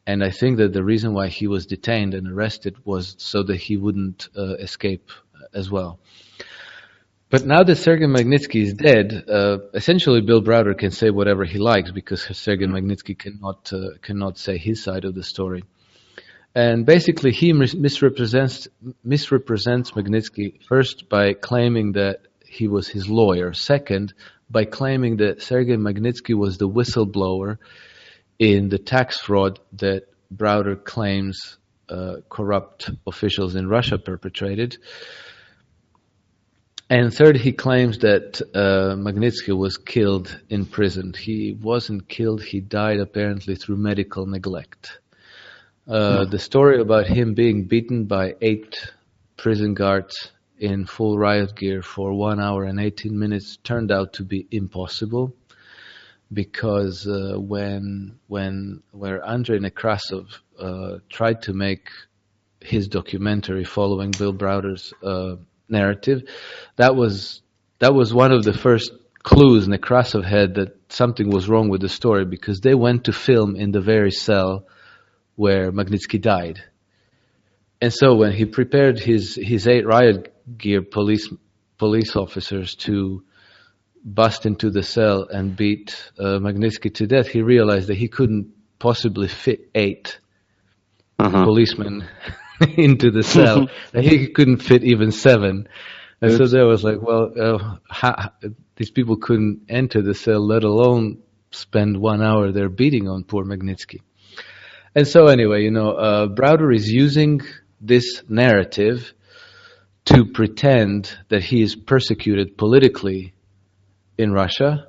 and I think that the reason why he was detained and arrested was so that he wouldn't escape as well. But now that Sergei Magnitsky is dead, essentially Bill Browder can say whatever he likes because Sergei Magnitsky cannot say his side of the story. And basically he misrepresents Magnitsky, first by claiming that he was his lawyer, second by claiming that Sergei Magnitsky was the whistleblower in the tax fraud that Browder claims corrupt officials in Russia perpetrated. And third, he claims that Magnitsky was killed in prison. He wasn't killed, he died apparently through medical neglect. The story about him being beaten by 8 prison guards in full riot gear for 1 hour and 18 minutes turned out to be impossible, because where Andrei Nekrasov tried to make his documentary following Bill Browder's narrative, that was one of the first clues Nekrasov had that something was wrong with the story, because they went to film in the very cell where Magnitsky died. And so when he prepared his 8 riot gear police officers to bust into the cell and beat Magnitsky to death, he realized that he couldn't possibly fit 8 policemen into the cell. And he couldn't fit even 7. And so there was like, these people couldn't enter the cell, let alone spend 1 hour there beating on poor Magnitsky. And so anyway, Browder is using this narrative to pretend that he is persecuted politically in Russia,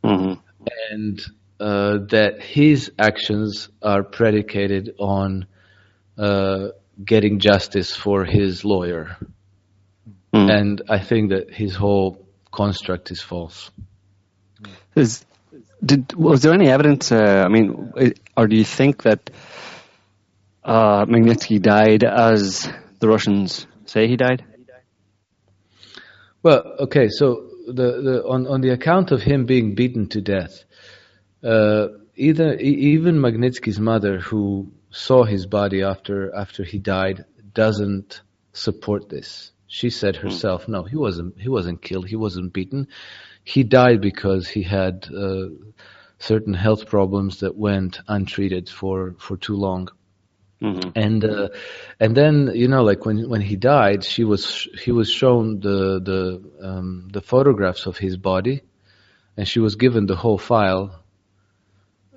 and that his actions are predicated on getting justice for his lawyer. And I think that his whole construct is false. Was there any evidence, or do you think that Magnitsky died as the Russians say he died? Well, okay, so on the account of him being beaten to death, even Magnitsky's mother, who saw his body after he died, doesn't support this. She said herself, no, he wasn't killed, he wasn't beaten. He died because he had certain health problems that went untreated for too long. And then like when he died, he was shown the photographs of his body, and she was given the whole file.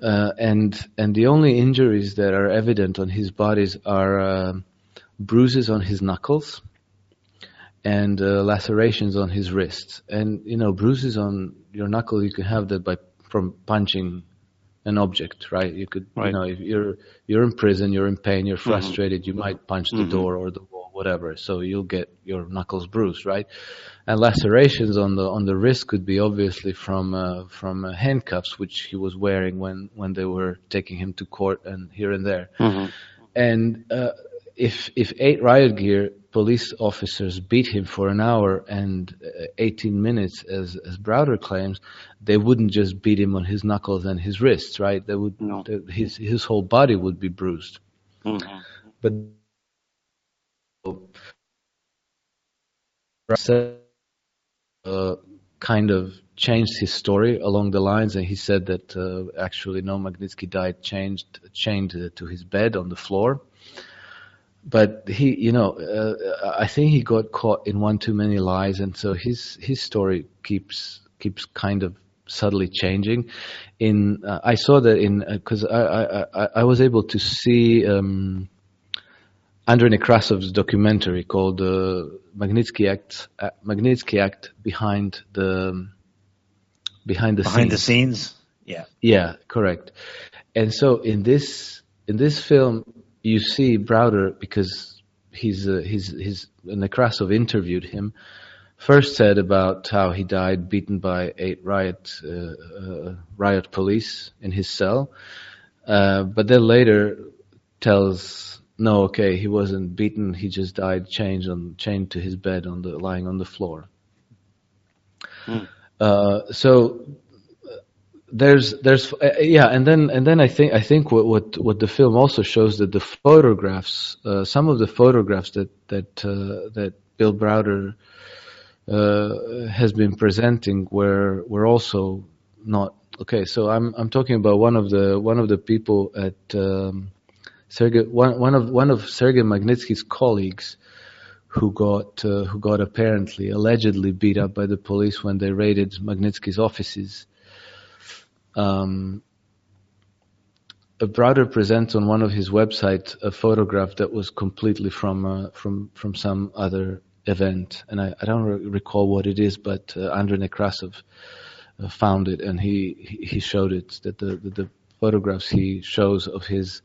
And the only injuries that are evident on his bodies are bruises on his knuckles and lacerations on his wrists. And bruises on your knuckle, you can have that from punching an object, right? You could, if you're in prison, you're in pain, you're frustrated, you might punch the door or the wall. whatever. So you'll get your knuckles bruised, right? And lacerations on the wrist could be obviously from handcuffs, which he was wearing when they were taking him to court and here and there. And if 8 Riot Gear police officers beat him for an hour and 18 minutes, as Browder claims, they wouldn't just beat him on his knuckles and his wrists, right? They would his whole body would be bruised. But kind of changed his story along the lines, and he said that actually no, Magnitsky died chained to his bed on the floor. But he, I think he got caught in one too many lies, and so his story keeps kind of subtly changing. I saw that because I was able to see Andrei Nekrasov's documentary called Magnitsky Act behind the scenes. Yeah, correct. And so in this film, you see Browder, because Nekrasov interviewed him, first said about how he died beaten by 8 riot police in his cell, but then later tells, no, okay, he wasn't beaten, he just died chained to his bed lying on the floor. So there's and then I think what the film also shows, that the photographs, some of the photographs that Bill Browder has been presenting were also not okay. So I'm talking about one of the people at Sergei, one of Sergei Magnitsky's colleagues who got allegedly beat up by the police when they raided Magnitsky's offices. Browder presents on one of his websites a photograph that was completely from some other event, and I don't recall what it is, but Andrei Nekrasov found it, and he showed it, that the photographs he shows of his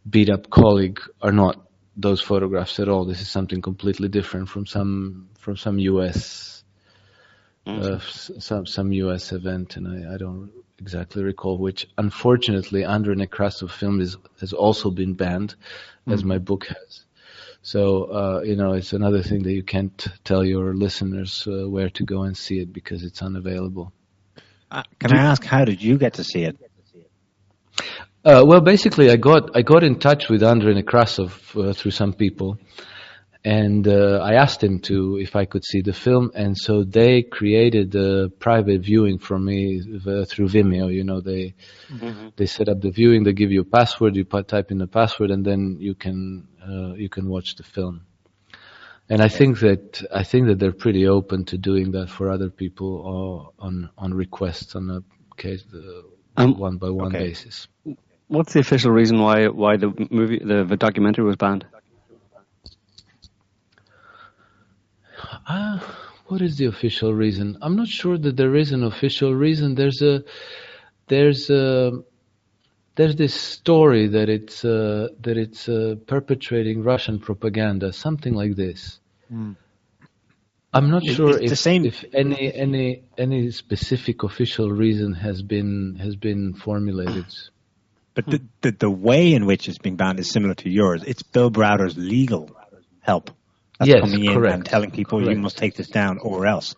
beat up colleague are not those photographs at all. This is something completely different from some US some US event, and I don't exactly recall which. Unfortunately, Andrei Nekrasov film has also been banned, as my book has. So it's another thing that you can't tell your listeners where to go and see it, because it's unavailable. Can I ask, how did you get to see it? Well, basically, I got in touch with Andrei Nekrasov through some people, and I asked him if I could see the film, and so they created a private viewing for me through Vimeo. They set up the viewing. They give you a password. You type in the password, and then you can watch the film. And I think that they're pretty open to doing that for other people on requests, on a case one by one basis. What's the official reason why the movie, the documentary, was banned? What is the official reason? I'm not sure that there is an official reason. There's this story that it's perpetrating Russian propaganda, something like this. I'm not sure if any specific official reason has been formulated. But the way in which it's being banned is similar to yours. It's Bill Browder's legal help that's coming in and telling people you must take this down or else.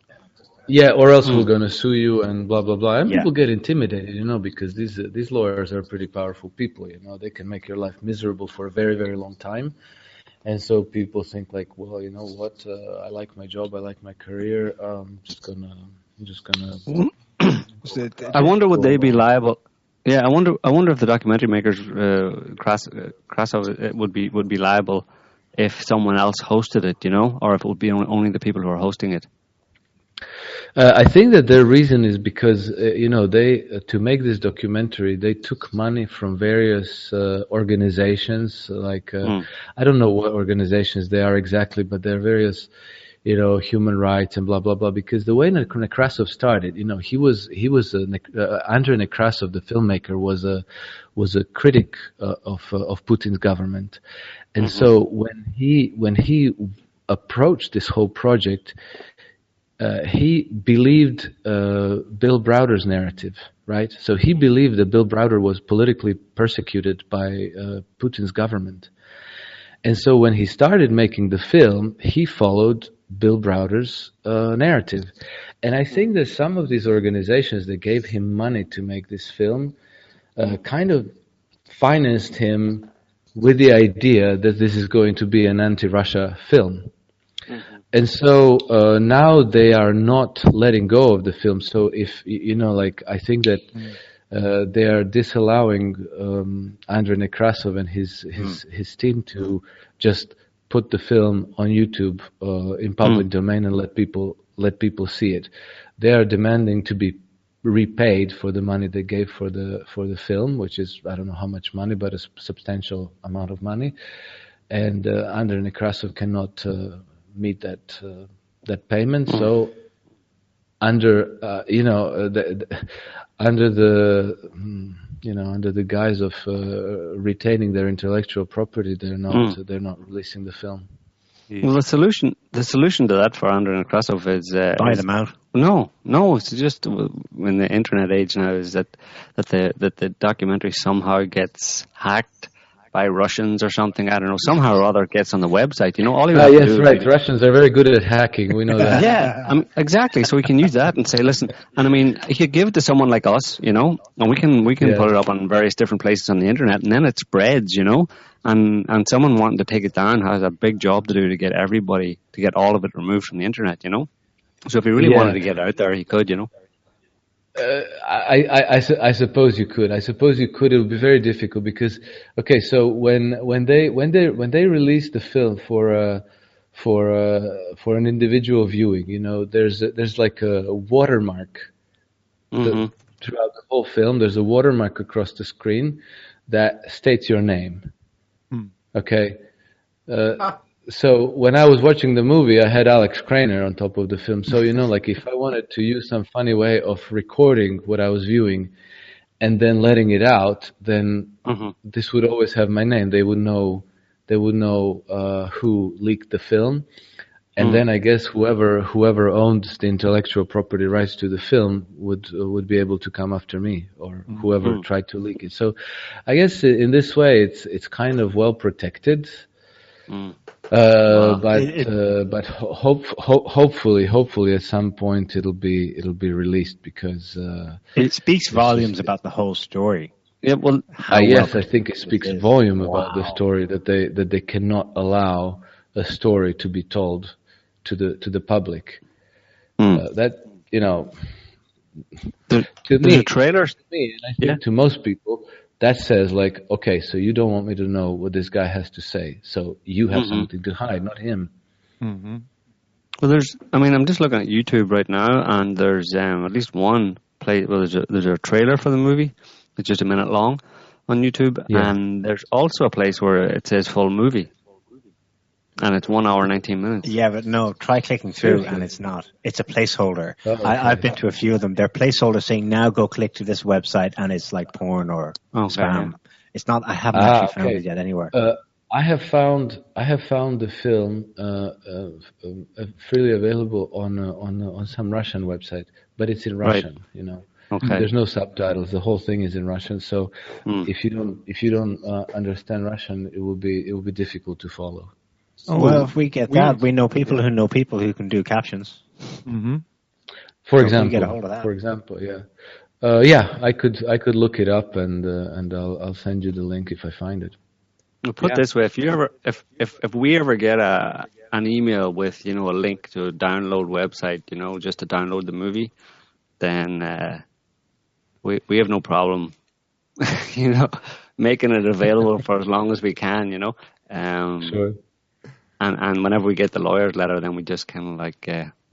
Yeah, or else we're going to sue you and blah, blah, blah. And people get intimidated, because these lawyers are pretty powerful people, They can make your life miserable for a very, very long time. And so people think like, well, you know what? I like my job. I like my career. I'm just gonna. I wonder, would they be liable? Yeah, I wonder if the documentary makers, Krasov, would be liable if someone else hosted it, or if it would be only the people who are hosting it. I think that their reason is because they to make this documentary, they took money from various organizations. Like I don't know what organizations they are exactly, but they're various human rights and blah blah blah. Because the way Nekrasov started, Andrei Nekrasov, the filmmaker, was a critic of Putin's government, and so when he approached this whole project, he believed Bill Browder's narrative, right? So he believed that Bill Browder was politically persecuted by Putin's government. And so when he started making the film, he followed Bill Browder's narrative. And I think that some of these organizations that gave him money to make this film kind of financed him with the idea that this is going to be an anti-Russia film. And so now they are not letting go of the film. So if, I think that they are disallowing Andrei Nekrasov and his team to just put the film on YouTube in public domain and let people see it. They are demanding to be repaid for the money they gave for the film, which is, I don't know how much money, but a substantial amount of money. And Andrei Nekrasov cannot meet that payment. So under the guise of retaining their intellectual property, they're not releasing the film. Well, the solution to that for Andrei Nekrasov is buy them out. No, it's just in the internet age now is that the documentary somehow gets hacked by Russians or something, I don't know, somehow or other gets on the website. All you have to do right. Russians are very good at hacking. We know that. Yeah, exactly. So we can use that and say, listen, and I mean, you could give it to someone like us, and we can put it up on various different places on the internet, and then it spreads, and someone wanting to take it down has a big job to do to get everybody, to get all of it removed from the internet, So if he really wanted to get it out there, he could, I suppose you could. It would be very difficult because, okay, so when they release the film for an individual viewing, there's like a watermark throughout the whole film. There's a watermark across the screen that states your name. Okay. So when I was watching the movie, I had Alex Krainer on top of the film. So, if I wanted to use some funny way of recording what I was viewing and then letting it out, then this would always have my name. They would know who leaked the film. And then I guess whoever owned the intellectual property rights to the film would be able to come after me, or whoever tried to leak it. So I guess in this way, it's kind of well protected. But hopefully at some point it'll be released because it speaks volumes about the whole story. Yeah, well, I think it speaks volume about the story that they cannot allow a story to be told to the public. To me, and I think to most people, that says okay, so you don't want me to know what this guy has to say, so you have something to hide, not him. Well, I'm just looking at YouTube right now, and there's at least one place. Well, there's a trailer for the movie. It's just a minute long on YouTube, and there's also a place where it says full movie, and it's 1 hour 19 minutes. Yeah, but no, try clicking through, and it's not. It's a placeholder. I've been to a few of them. They're placeholders saying, now go click to this website, and it's like porn or spam. Yeah. It's not. I haven't actually found it yet anywhere. I have found the film freely available on some Russian website, but it's in Russian. Okay. There's no subtitles. The whole thing is in Russian. So if you don't understand Russian, it will be difficult to follow. Well, if we get that, we know people who know people who can do captions. For example, get a hold of that. For example, I could look it up and I'll send you the link if I find it. Well, put it this way: if we ever get an email with a link to a download website, just to download the movie, then we have no problem, making it available for as long as we can, Sure. And whenever we get the lawyer's letter, then we just kind of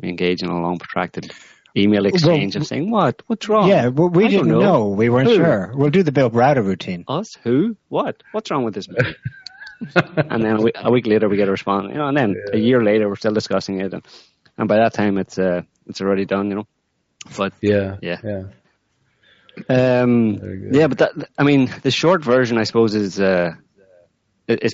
we engage in a long, protracted email exchange of saying, what's wrong? Yeah, well, we didn't know. We weren't sure. We'll do the Bill Browder routine. Us? Who? What? What's wrong with this movie? And then a week later we get a response, and then a year later we're still discussing it, and by that time it's already done, But Yeah. but the short version, I suppose, is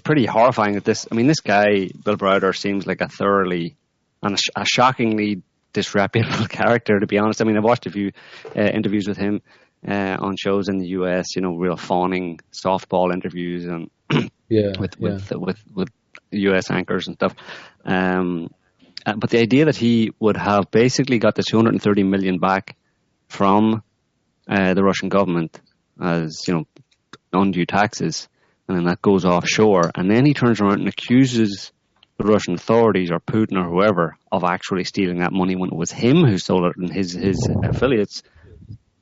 pretty horrifying. This guy, Bill Browder, seems like a thoroughly and a shockingly disreputable character, to be honest. I've watched a few interviews with him on shows in the US, real fawning softball interviews and with US anchors and stuff. But the idea that he would have basically got the $230 million back from the Russian government as undue taxes, and then that goes offshore, and then he turns around and accuses the Russian authorities or Putin or whoever of actually stealing that money when it was him who stole it and his affiliates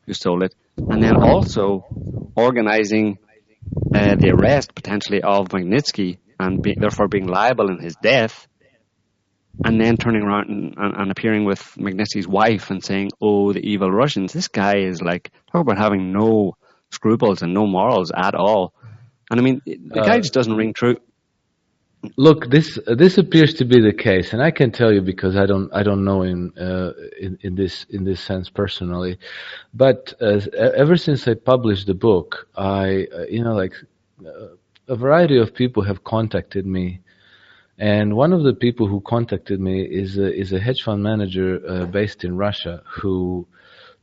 who stole it, and then also organizing the arrest potentially of Magnitsky and therefore being liable in his death, and then turning around and appearing with Magnitsky's wife and saying, "Oh, the evil Russians." This guy is talk about having no scruples and no morals at all. And the guy just doesn't ring true. Look, this appears to be the case, and I can tell you because I don't know him in this sense personally, but ever since I published the book, a variety of people have contacted me, and one of the people who contacted me is a hedge fund manager based in Russia who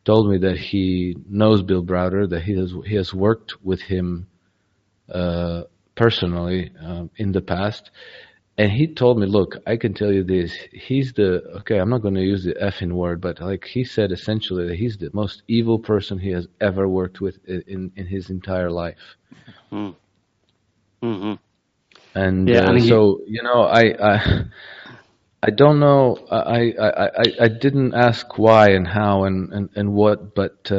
told me that he knows Bill Browder, that he has worked with him personally in the past, and he told me, look, I can tell you this, I'm not going to use the effing word, but he said essentially that he's the most evil person he has ever worked with in his entire life. Mm-hmm. And so I don't know, I didn't ask why and how and what, but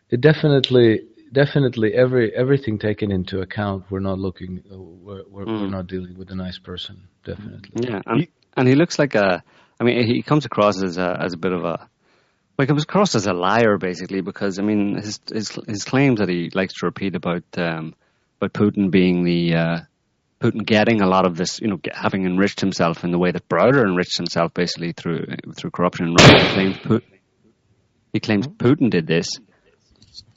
it definitely everything taken into account, we're not looking, we're not dealing with a nice person, definitely. Yeah, and he looks like he comes across as a bit of a, he comes across as a liar basically, because his claims that he likes to repeat about Putin being Putin getting a lot of this, having enriched himself in the way that Browder enriched himself basically through corruption and Russia. He claims Putin did this.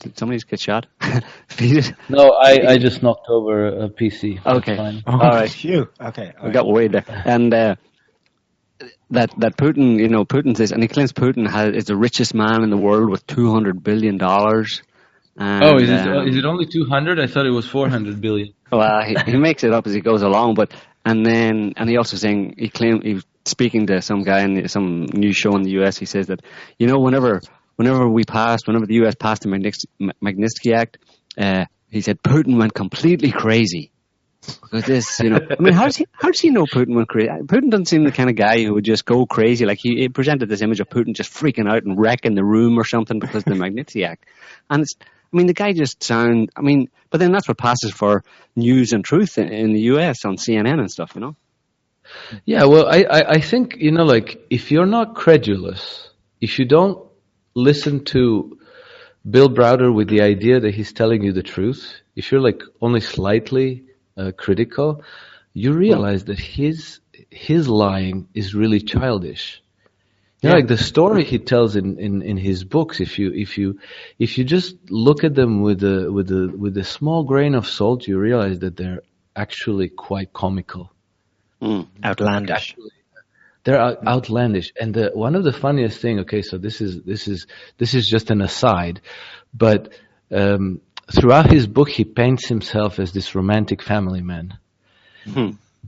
Did somebody just get shot? No, I just knocked over a PC. Okay. All right. Phew. Okay. We got way there. And that Putin, Putin's this, and he claims Putin is the richest man in the world with $200 billion. And, is it only 200? I thought it was 400 billion. Well, he makes it up as he goes along, and he also saying, he was speaking to some guy in some news show in the US. He says that, whenever the US passed the Magnitsky Act, he said Putin went completely crazy. Because this, how does he know Putin went crazy? Putin doesn't seem the kind of guy who would just go crazy. He presented this image of Putin just freaking out and wrecking the room or something because of the Magnitsky Act. And the guy just but then that's what passes for news and truth in the US on CNN and stuff, Yeah, well, I think, if you're not credulous, if you don't listen to Bill Browder with the idea that he's telling you the truth, if you're only slightly critical, you realize that his lying is really childish. The story he tells in his books, if you just look at them with a small grain of salt, you realize that they're actually quite comical. Outlandish. They're outlandish, and one of the funniest thing. Okay, so this is just an aside, but throughout his book, he paints himself as this romantic family man.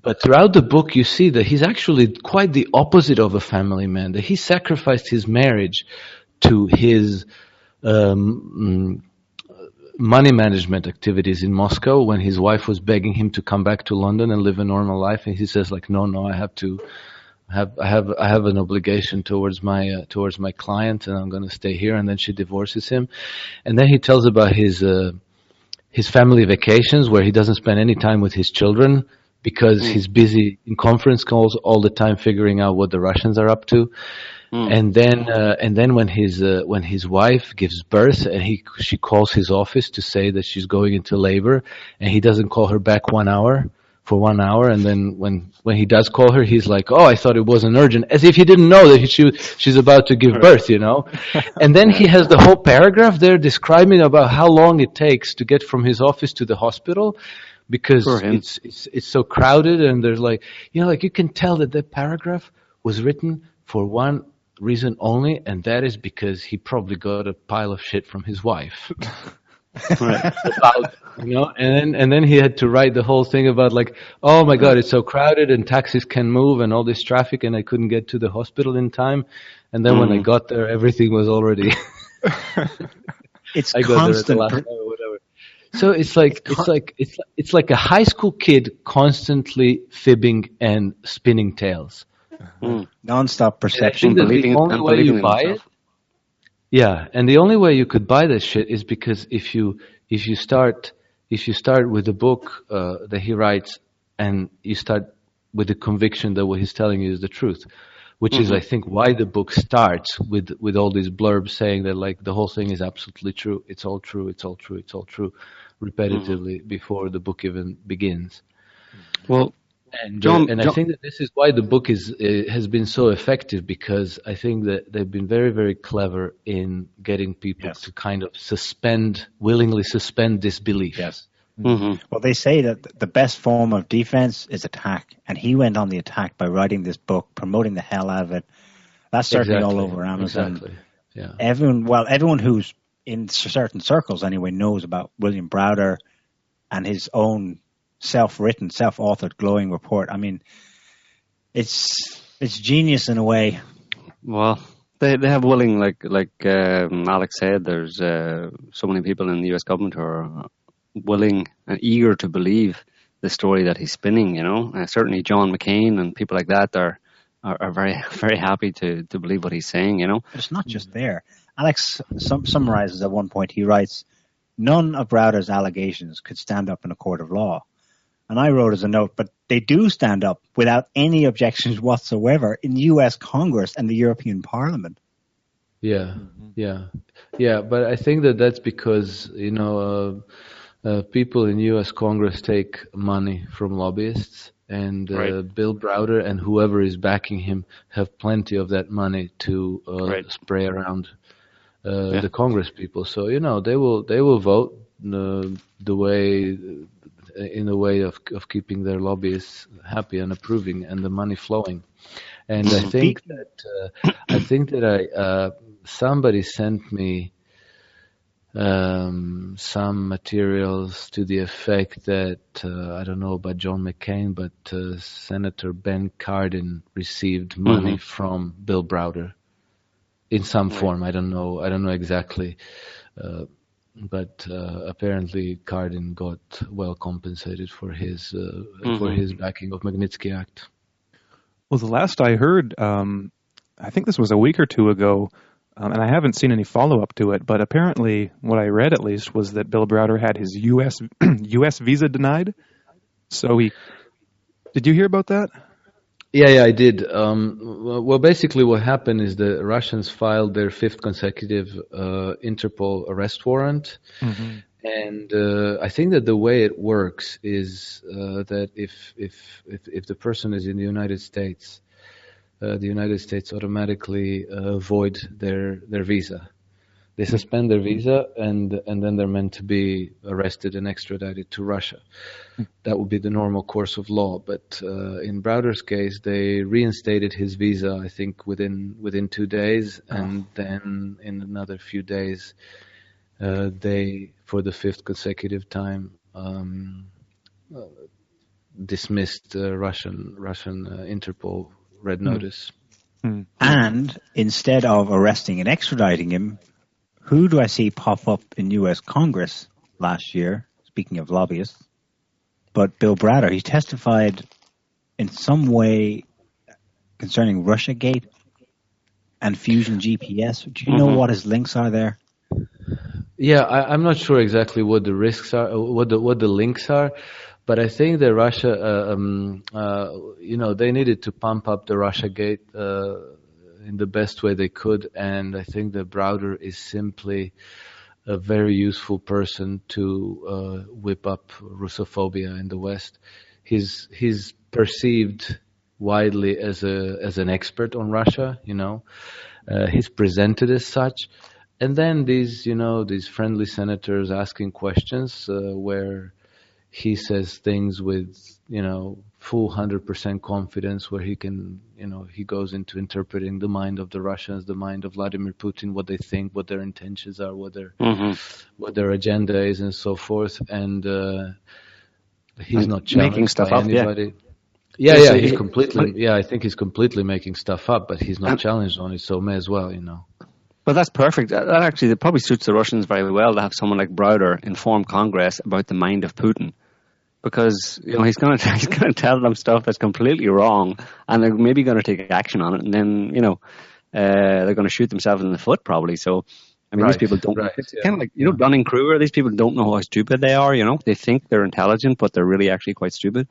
But throughout the book, you see that he's actually quite the opposite of a family man. That he sacrificed his marriage to his money management activities in Moscow when his wife was begging him to come back to London and live a normal life, and he says no, I have to. I have an obligation towards my client, and I'm going to stay here. And then she divorces him, and then he tells about his family vacations where he doesn't spend any time with his children because he's busy in conference calls all the time figuring out what the Russians are up to. And then when his wife gives birth and she calls his office to say that she's going into labor, and he doesn't call her back for 1 hour, and then when he does call her, he's like, "Oh, I thought it wasn't urgent," as if he didn't know that she's about to give birth, And then he has the whole paragraph there describing about how long it takes to get from his office to the hospital, because it's so crowded, and there's like you can tell that paragraph was written for one reason only, and that is because he probably got a pile of shit from his wife. Right. And then he had to write the whole thing about like, oh my God, it's so crowded and taxis can move and all this traffic, and I couldn't get to the hospital in time. And then when I got there, everything was already. It's I got there at the last time or whatever. So it's like a high school kid constantly fibbing and spinning tales. Non-stop perception. The only way you buy it. Yeah, and the only way you could buy this shit is because if you start with the book that he writes, and you start with the conviction that what he's telling you is the truth, which is I think why the book starts with all these blurbs saying that like the whole thing is absolutely true, it's all true, it's all true, it's all true, repetitively before the book even begins. Well. And I think that this is why the book has been so effective, because I think that they've been very, very clever in getting people to kind of willingly suspend disbelief. Yes. Well, they say that the best form of defense is attack, and he went on the attack by writing this book, promoting the hell out of it. That's certainly all over Amazon. Exactly. Yeah. Everyone who's in certain circles anyway knows about William Browder and his own self-written, self-authored glowing report. I mean, it's genius in a way. Well, they have willing, like Alex said, there's so many people in the U.S. government who are willing and eager to believe the story that he's spinning. Certainly John McCain and people like that are very, very happy to believe what he's saying. But it's not just there. Alex summarizes at one point. He writes, "None of Browder's allegations could stand up in a court of law." And I wrote as a note, but they do stand up without any objections whatsoever in the U.S. Congress and the European Parliament. Yeah. But I think that's because, people in U.S. Congress take money from lobbyists, and Bill Browder and whoever is backing him have plenty of that money to spray around the Congress people. So, they will vote in a way of keeping their lobbyists happy and approving, and the money flowing. And I think that somebody sent me some materials to the effect that I don't know about John McCain, but Senator Ben Cardin received money from Bill Browder in some form. I don't know exactly. But apparently Cardin got well compensated for his backing of Magnitsky Act. Well, the last I heard, I think this was a week or two ago, and I haven't seen any follow-up to it, but apparently what I read at least was that Bill Browder had his U.S. visa denied. So did you hear about that? Yeah, I did. Well, basically what happened is the Russians filed their 5th consecutive Interpol arrest warrant. And I think that the way it works is that if the person is in the United States, the United States automatically void their visa. They suspend their visa, and then they're meant to be arrested and extradited to Russia. That would be the normal course of law. But in Browder's case, they reinstated his visa, I think, within 2 days, and then in another few days, they, for the 5th consecutive time, dismissed Russian Interpol red notice. And instead of arresting and extraditing him, who do I see pop up in U.S. Congress last year, speaking of lobbyists, but Bill Browder? He testified in some way concerning Russiagate and Fusion GPS. Do you know what his links are there? Yeah, I'm not sure exactly what the risks are, what the links are, but I think that Russia, they needed to pump up the Russiagate the best way they could. And I think that Browder is simply a very useful person to whip up Russophobia in the West. He's perceived widely as an expert on Russia. He's presented as such. And then these friendly senators asking questions where he says things with, full 100% confidence, where he can, he goes into interpreting the mind of the Russians, the mind of Vladimir Putin, what they think, what their intentions are, what their agenda is, and so forth. And he's not challenged making stuff by up, anybody. Yeah, He's completely. Yeah, I think he's completely making stuff up, but he's not challenged on it, so may as well, Well, that's perfect. That actually probably suits the Russians very well to have someone like Browder inform Congress about the mind of Putin, because he's going to tell them stuff that's completely wrong, and they're maybe going to take action on it, and then they're going to shoot themselves in the foot probably. So, I mean, these people don't. It's kind of like Dunning-Kruger. These people don't know how stupid they are. They think they're intelligent, but they're really actually quite stupid.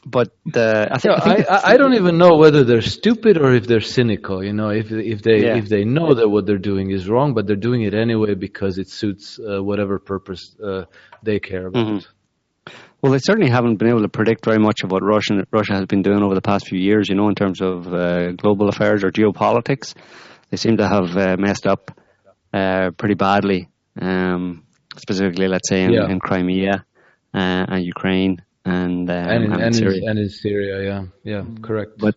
But I don't even know whether they're stupid or if they're cynical. If they know that what they're doing is wrong, but they're doing it anyway because it suits whatever purpose they care about. Mm-hmm. Well, they certainly haven't been able to predict very much of what Russia has been doing over the past few years. In terms of global affairs or geopolitics, they seem to have messed up pretty badly. Specifically, let's say in Crimea and Ukraine. And in Syria, correct. But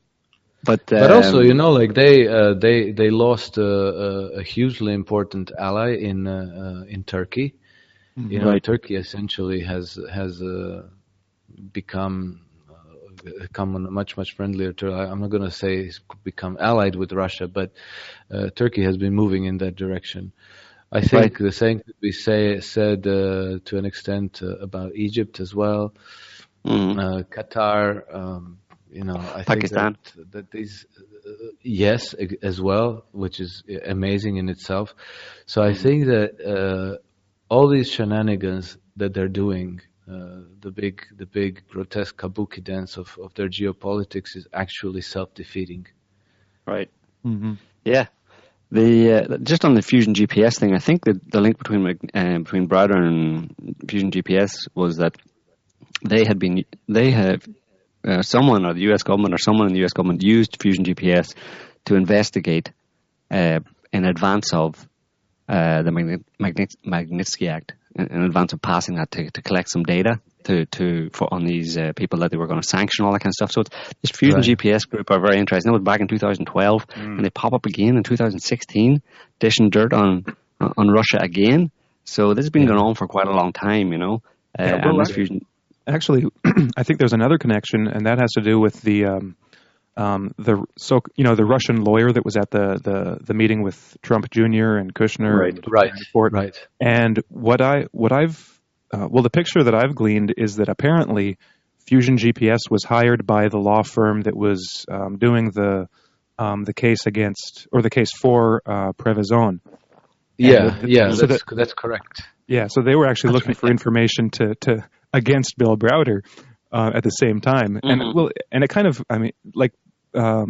also, they lost a hugely important ally in Turkey. Right. Turkey essentially has become on a much friendlier term. I'm not going to say it's become allied with Russia, but Turkey has been moving in that direction. I think the same could be said to an extent about Egypt as well. Qatar, I Pakistan. think that these, yes, as well, which is amazing in itself. So I think that all these shenanigans that they're doing, the big grotesque kabuki dance of their geopolitics, is actually self-defeating. Right. Mm-hmm. Yeah. Just on the Fusion GPS thing, I think that the link between Browder and Fusion GPS was that someone or the U.S. government or someone in the U.S. government used Fusion GPS to investigate in advance of the Magnitsky Act, in advance of passing that to collect some data on these people that they were going to sanction, all that kind of stuff. So this Fusion GPS group are very interesting. That was back in 2012, and they pop up again in 2016, dishing dirt on Russia again. So this has been going on for quite a long time, and this Fusion. Actually, I think there's another connection, and that has to do with the Russian lawyer that was at the meeting with Trump Jr. and Kushner. Right. And the picture that I've gleaned is that apparently Fusion GPS was hired by the law firm that was doing the case the case for Prevezon. That's correct. Yeah, so they were actually looking for information to against Bill Browder at the same time. Mm-hmm. And it kind of,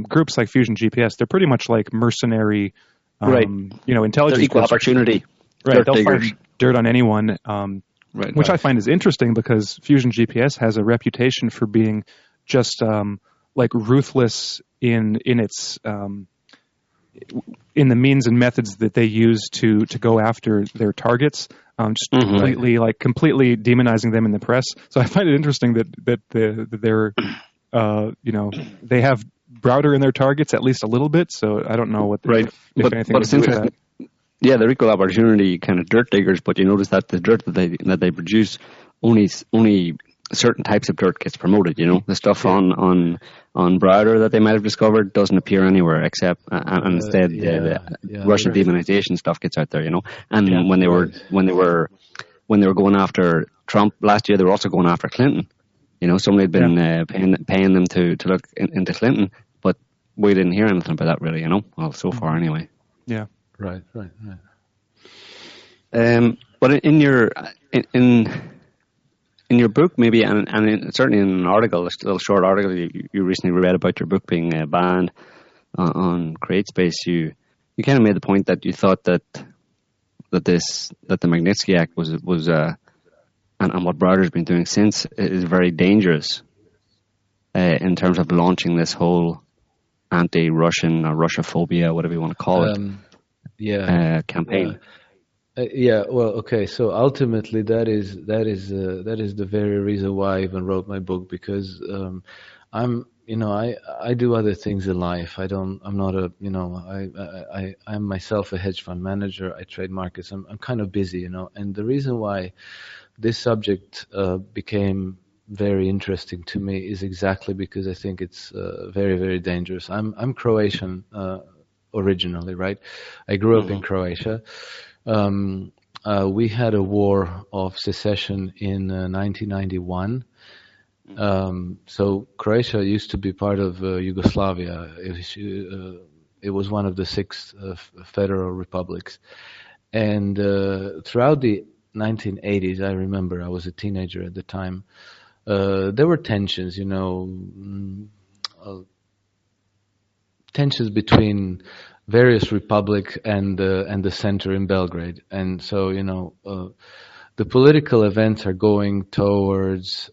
groups like Fusion GPS, they're pretty much like mercenary, intelligence. They're equal opportunity. Right, they'll find dirt on anyone, which I find is interesting because Fusion GPS has a reputation for being just ruthless in its in the means and methods that they use to go after their targets. Just completely demonizing them in the press. So I find it interesting that they're they have Browder in their targets at least a little bit. So I don't know what if anything to do with that. Yeah, they're equal opportunity kind of dirt diggers, but you notice that the dirt that they produce, only certain types of dirt gets promoted. The stuff on Browder that they might have discovered doesn't appear anywhere except and instead the Russian demonization stuff gets out there. And when they were going after Trump last year, they were also going after Clinton. Somebody had been paying them to look into Clinton, but we didn't hear anything about that really. Well, so far anyway. Yeah. Right. But in in your book, maybe, and certainly in an article, a little short article you recently read about your book being banned on CreateSpace, you kind of made the point that you thought that the Magnitsky Act was and what Browder's been doing since is very dangerous in terms of launching this whole anti-Russian or Russophobia, whatever you want to call it, campaign. Well, okay. So ultimately, that is the very reason why I even wrote my book, because I do other things in life. I'm myself a hedge fund manager. I trade markets. I'm kind of busy, and the reason why this subject became very interesting to me is exactly because I think it's very, very dangerous. I'm Croatian originally, right? I grew up in Croatia. We had a war of secession in 1991. So Croatia used to be part of Yugoslavia. It was one of the 6 federal republics. And throughout the 1980s, I remember I was a teenager at the time, there were tensions, tensions between various republic and the center in Belgrade. And so, the political events are going towards,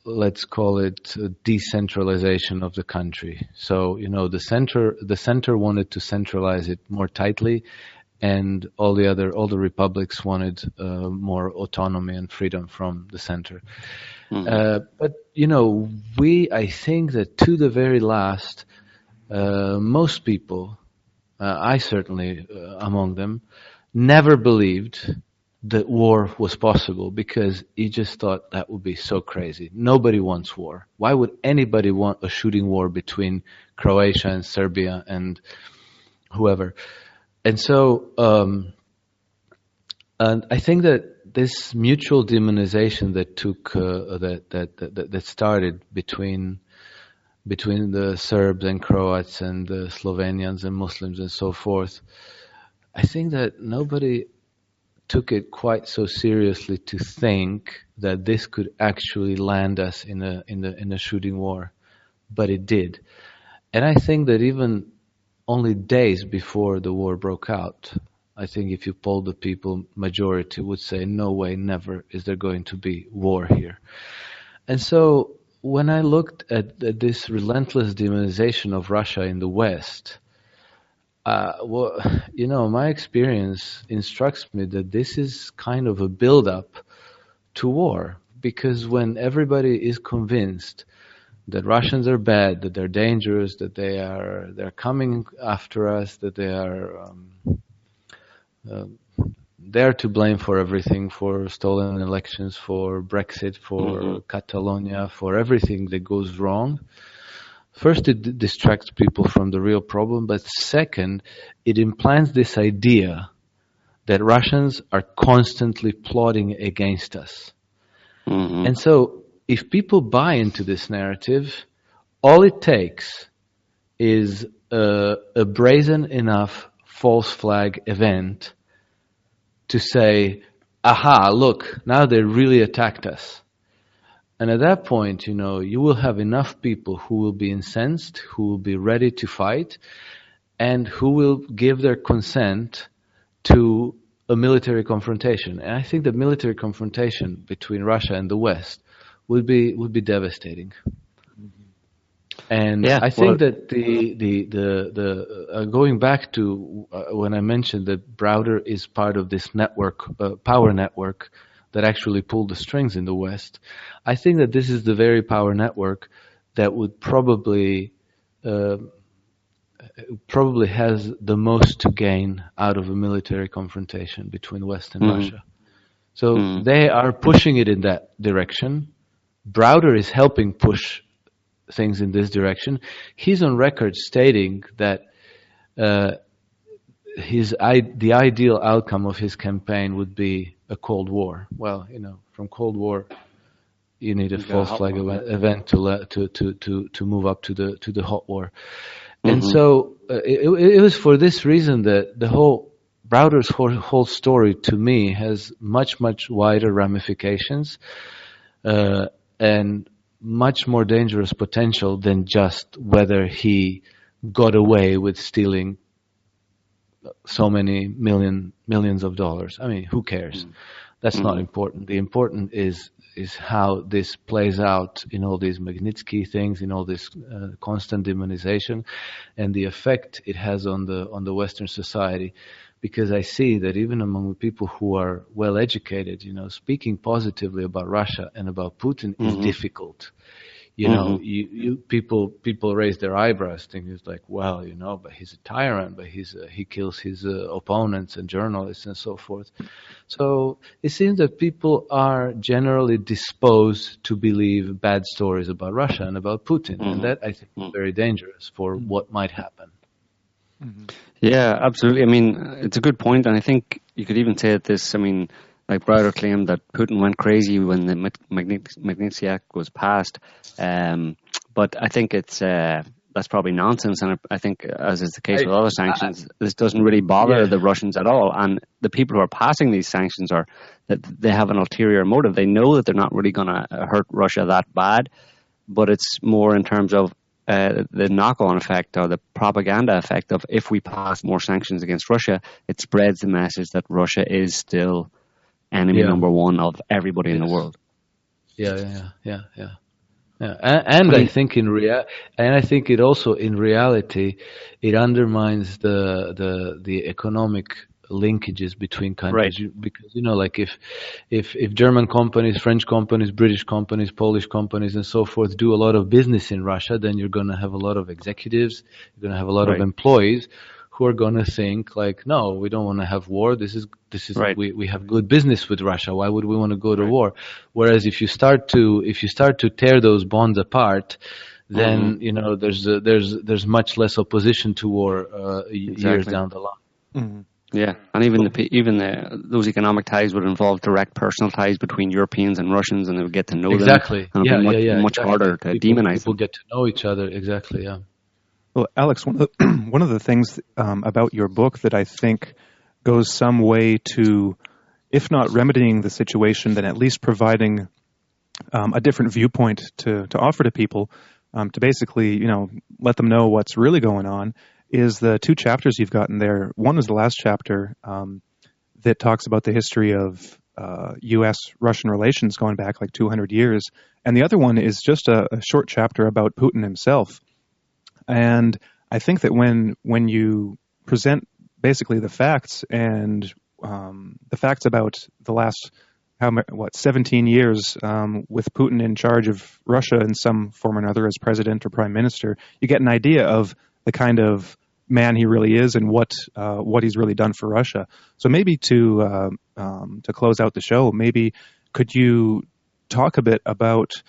let's call it decentralization of the country. So, the center wanted to centralize it more tightly, and all the republics wanted more autonomy and freedom from the center. But I think that to the very last, most people, I certainly among them, never believed that war was possible, because you just thought that would be so crazy. Nobody wants war. Why would anybody want a shooting war between Croatia and Serbia and whoever? And so, and I think that this mutual demonization that took that started between the Serbs and Croats and the Slovenians and Muslims and so forth, I think that nobody took it quite so seriously to think that this could actually land us in a shooting war, but it did. And I think that even only days before the war broke out, I think if you polled the people, majority would say, no way, never is there going to be war here. And so when I looked at this relentless demonization of Russia in the West, my experience instructs me that this is kind of a build-up to war, because when everybody is convinced that Russians are bad, that they're dangerous, that they're coming after us, that they are they're to blame for everything, for stolen elections, for Brexit, for Catalonia, for everything that goes wrong. First, it distracts people from the real problem, but second, it implants this idea that Russians are constantly plotting against us. And so, if people buy into this narrative, all it takes is a brazen enough false flag event to say, aha, look, now they really attacked us. And at that point, you will have enough people who will be incensed, who will be ready to fight, and who will give their consent to a military confrontation. And I think the military confrontation between Russia and the West would be devastating. And I think that the going back to when I mentioned that Browder is part of this network, power network that actually pulled the strings in the West, I think that this is the very power network that would probably has the most to gain out of a military confrontation between West and Russia. So they are pushing it in that direction. Browder is helping push things in this direction. He's on record stating that the ideal outcome of his campaign would be a Cold War. Well, from Cold War, you need a false flag event to move up to the hot war. And so it was for this reason that the whole Browder's whole story, to me, has much wider ramifications and much more dangerous potential than just whether he got away with stealing so many millions of dollars. I mean, who cares? That's not important. The important is how this plays out in all these Magnitsky things, in all this constant demonization, and the effect it has on the Western society. Because I see that even among the people who are well educated, speaking positively about Russia and about Putin is difficult. People raise their eyebrows, thinking it's like, well, but he's a tyrant, but he kills his opponents and journalists and so forth. So it seems that people are generally disposed to believe bad stories about Russia and about Putin, and that I think is very dangerous for what might happen. Yeah, absolutely. I mean, it's a good point, and I think you could even say this. I mean, like Browder claimed that Putin went crazy when the Magnitsky Act was passed, but I think that's probably nonsense. And I think, as is the case with other sanctions, this doesn't really bother the Russians at all. And the people who are passing these sanctions are that they have an ulterior motive. They know that they're not really going to hurt Russia that bad, but it's more in terms of the knock-on effect or the propaganda effect of if we pass more sanctions against Russia, it spreads the message that Russia is still enemy number one of everybody in the world. Yeah. And I think it also in reality it undermines the economic linkages between countries, right? Because like if German companies, French companies, British companies, Polish companies, and so forth do a lot of business in Russia, then you're going to have a lot of executives, you're going to have a lot of employees who are going to think like, no, we don't want to have war. This is right. We have good business with Russia. Why would we want to go to war? Whereas if you start to tear those bonds apart, then there's much less opposition to war years down the line. Yeah, and even those economic ties would involve direct personal ties between Europeans and Russians, and they would get to know them. Exactly. And it would be much harder to demonize people get to know each other. Exactly. Yeah. Well, Alex, one of the things about your book that I think goes some way to, if not remedying the situation, then at least providing a different viewpoint to offer to people, to basically let them know what's really going on, is the two chapters you've got in there. One is the last chapter that talks about the history of U.S.-Russian relations going back like 200 years. And the other one is just a short chapter about Putin himself. And I think that when you present basically the facts and the facts about the last 17 years with Putin in charge of Russia in some form or another as president or prime minister, you get an idea of the kind of man he really is and what he's really done for Russia. So maybe to close out the show, maybe could you talk a bit about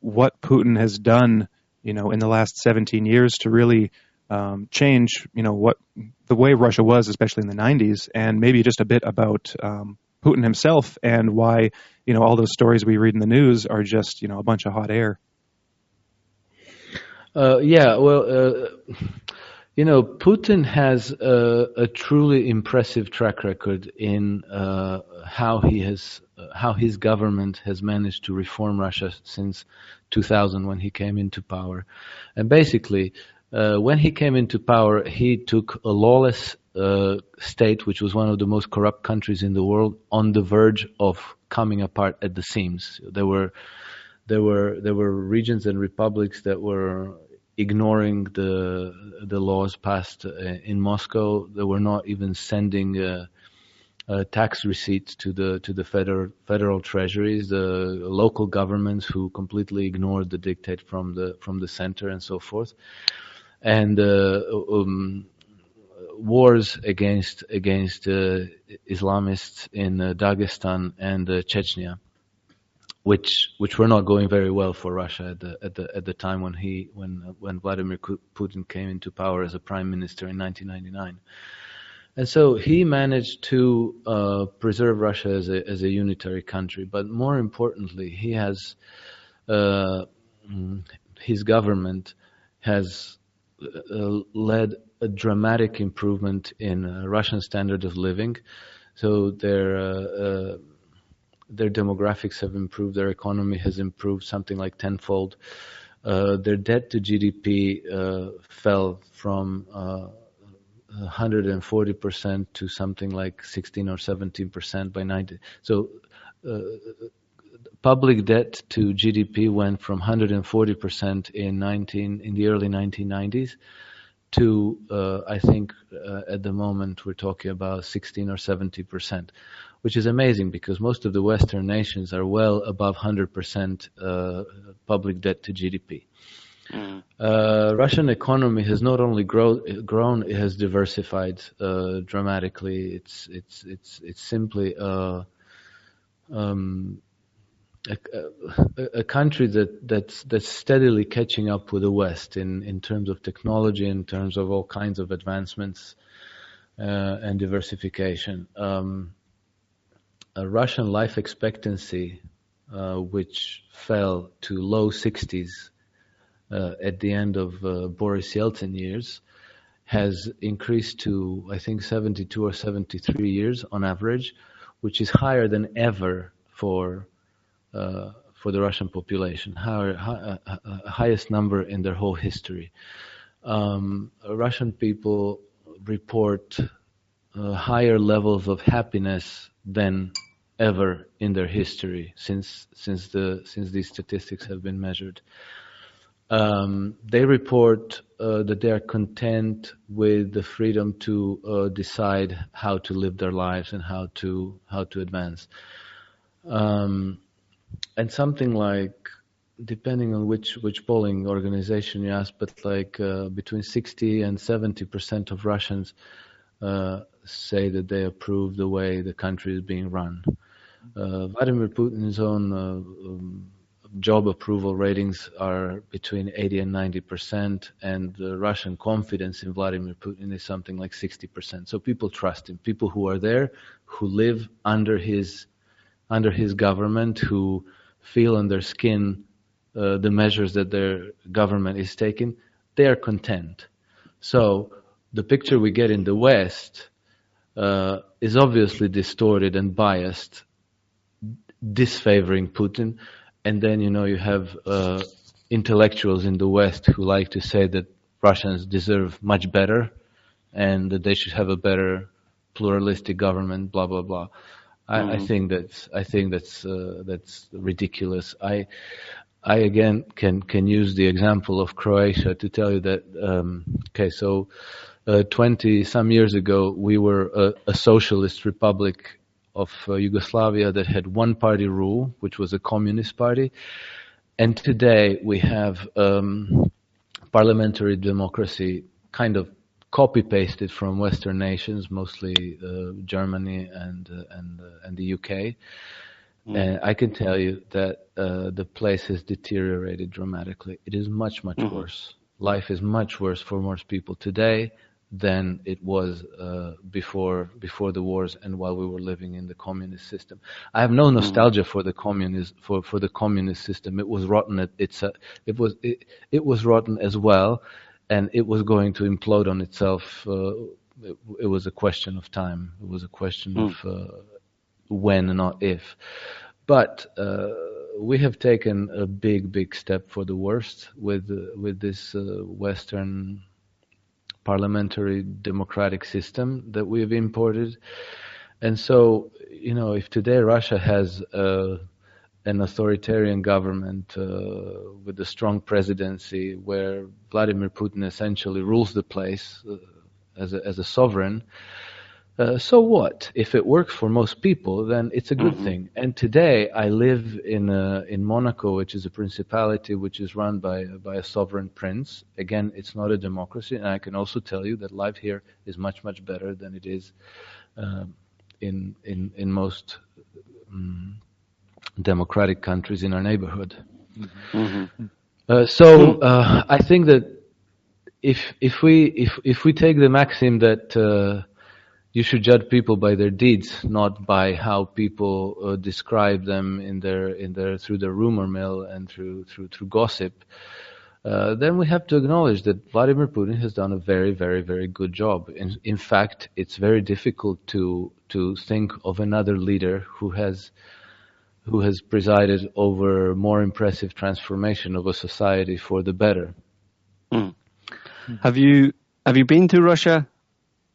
what Putin has done, in the last 17 years to really change, what the way Russia was, especially in the 90s, and maybe just a bit about Putin himself and why, all those stories we read in the news are just, a bunch of hot air. Putin has a truly impressive track record in how his government has managed to reform Russia since 2000 when he came into power. And basically, when he came into power, he took a lawless state, which was one of the most corrupt countries in the world, on the verge of coming apart at the seams. There were regions and republics that were ignoring the laws passed in Moscow. They were not even sending tax receipts to the federal treasuries. The local governments who completely ignored the dictate from the center and so forth, and wars against Islamists in Dagestan and Chechnya, which were not going very well for Russia at the time when Vladimir Putin came into power as a prime minister in 1999. And so he managed to preserve Russia as a unitary country, but more importantly, he has his government has led a dramatic improvement in Russian standard of living. So their demographics have improved, their economy has improved something like tenfold. Their debt to GDP fell from 140% to something like 16 or 17% by 90. So public debt to GDP went from 140% in the early 1990s to I think at the moment we're talking about 16 or 70%, which is amazing because most of the Western nations are well above 100% public debt to GDP. Russian economy has not only grown, it has diversified dramatically. It's simply a country that's steadily catching up with the West in terms of technology, in terms of all kinds of advancements and diversification. A Russian life expectancy, which fell to low 60s at the end of Boris Yeltsin years, has increased to, I think, 72 or 73 years on average, which is higher than ever for the Russian population, highest number in their whole history. Russian people report higher levels of happiness than ever in their history since these statistics have been measured. They report that they are content with the freedom to decide how to live their lives and how to advance. And something like, depending on which polling organization you ask, but like between 60 and 70% of Russians say that they approve the way the country is being run. Vladimir Putin's own job approval ratings are between 80 and 90%, and the Russian confidence in Vladimir Putin is something like 60%. So people trust him. People who are there, who live under his government, who feel on their skin the measures that their government is taking, they are content. So the picture we get in the West is obviously distorted and biased, disfavoring Putin. And then, you have intellectuals in the West who like to say that Russians deserve much better and that they should have a better pluralistic government, blah, blah, blah. I think that's ridiculous. I again can use the example of Croatia to tell you that 20 some years ago we were a socialist republic of Yugoslavia that had one party rule, which was a communist party, and today we have parliamentary democracy, kind of copy-pasted from Western nations, mostly Germany and the UK. And I can tell you that the place has deteriorated dramatically. It is much, much worse. Life is much worse for most people today than it was before the wars and while we were living in the communist system. I have no nostalgia for the for the communist system. It was rotten. It was rotten as well. And it was going to implode on itself. It was a question of time. It was a question of when and not if. But we have taken a big step for the worst with this Western parliamentary democratic system that we have imported. And so, if today Russia has an authoritarian government with a strong presidency where Vladimir Putin essentially rules the place as a sovereign, so what? If it works for most people, then it's a good thing. And today I live in Monaco, which is a principality which is run by a sovereign prince. Again, it's not a democracy, and I can also tell you that life here is much better than it is in most democratic countries in our neighborhood. So I think that if we take the maxim that you should judge people by their deeds, not by how people describe them in their through their rumor mill and through gossip, then we have to acknowledge that Vladimir Putin has done a very, very, very good job. In fact, it's very difficult to think of another leader who has presided over more impressive transformation of a society for the better. Mm. Have you been to Russia?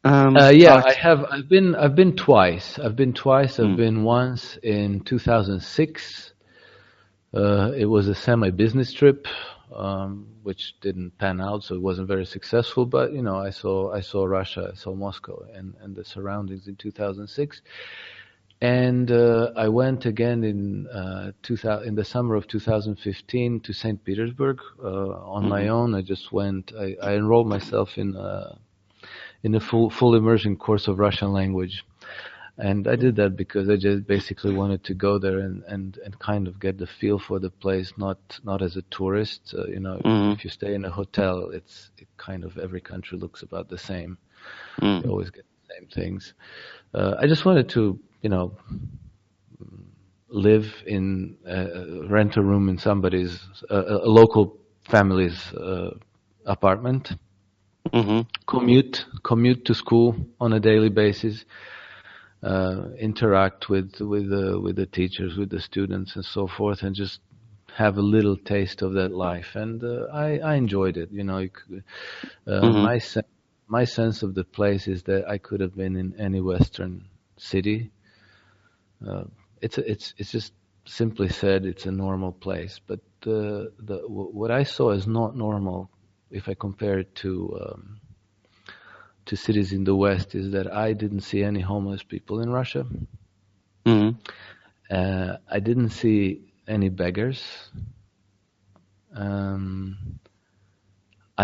Yeah, I have. I've been twice. I've been once in 2006. It was a semi-business trip, which didn't pan out, so it wasn't very successful. But I saw Russia, I saw Moscow and the surroundings in 2006. And I went again in the summer of 2015 to St. Petersburg on my own. I just went. I enrolled myself in a full immersion course of Russian language, and I did that because I just basically wanted to go there and kind of get the feel for the place, not as a tourist. If you stay in a hotel, it kind of every country looks about the same. You always get the same things. I just wanted to live in rent a room in somebody's a local family's apartment. Commute to school on a daily basis, interact with the teachers, with the students, and so forth, and just have a little taste of that life. And I enjoyed it. My sense of the place is that I could have been in any Western city. It's just simply said, it's a normal place. But what I saw is not normal, if I compare it to cities in the West, is that I didn't see any homeless people in Russia. I didn't see any beggars. I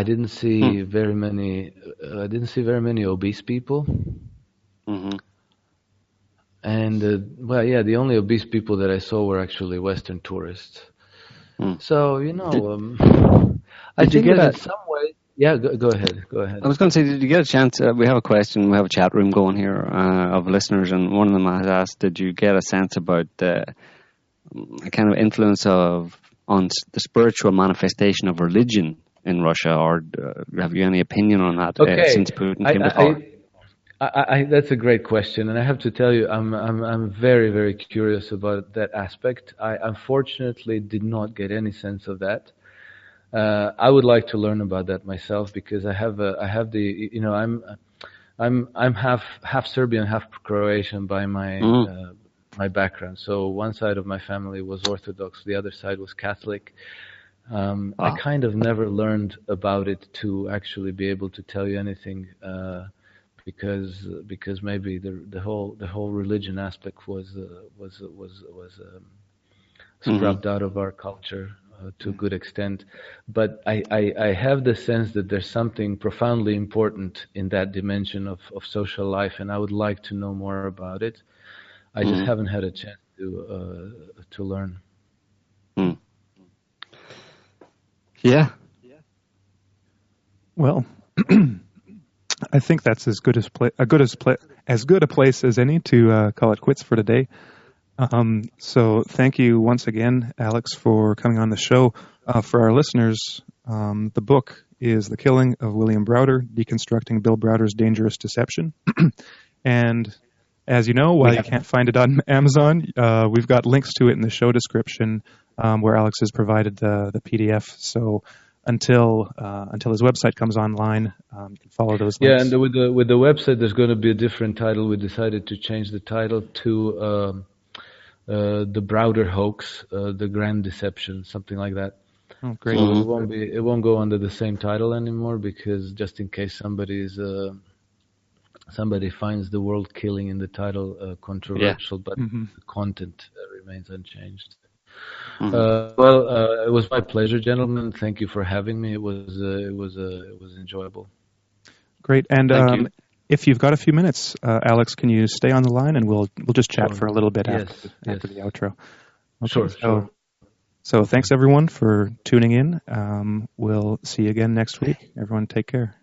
didn't see very many. I didn't see very many obese people. And the only obese people that I saw were actually Western tourists. So I think that in some way. Yeah, go ahead. I was going to say, did you get a chance? We have a question. We have a chat room going here of listeners, and one of them has asked, "Did you get a sense about the kind of influence on the spiritual manifestation of religion in Russia, or have you any opinion on that since Putin came to power?" That's a great question, and I have to tell you, I'm very, very curious about that aspect. I unfortunately did not get any sense of that. I would like to learn about that myself, because I'm half Serbian, half Croatian by my background. So one side of my family was Orthodox, the other side was Catholic. I kind of never learned about it to actually be able to tell you anything, because maybe the whole religion aspect was scrubbed out of our culture to a good extent. But I have the sense that there's something profoundly important in that dimension of social life, and I would like to know more about it. I just haven't had a chance to learn. Yeah. Well, I think that's as good a place as any to call it quits for today. So thank you once again, Alex, for coming on the show. For our listeners, the book is The Killing of William Browder, Deconstructing Bill Browder's Dangerous Deception. And as you know, while you can't find it on Amazon, we've got links to it in the show description, where Alex has provided the PDF. So until his website comes online, you can follow those links. Yeah, and with the website, there's going to be a different title. We decided to change the title to the Browder Hoax, the Grand Deception, something like that. Oh, great! So it won't go under the same title anymore, because just in case somebody finds the word killing in the title controversial, but the content remains unchanged. It was my pleasure, gentlemen. Thank you for having me. It was enjoyable. Great, and if you've got a few minutes, Alex, can you stay on the line, and we'll just chat for a little bit after the outro. Okay, sure. So thanks everyone for tuning in. We'll see you again next week. Everyone, take care.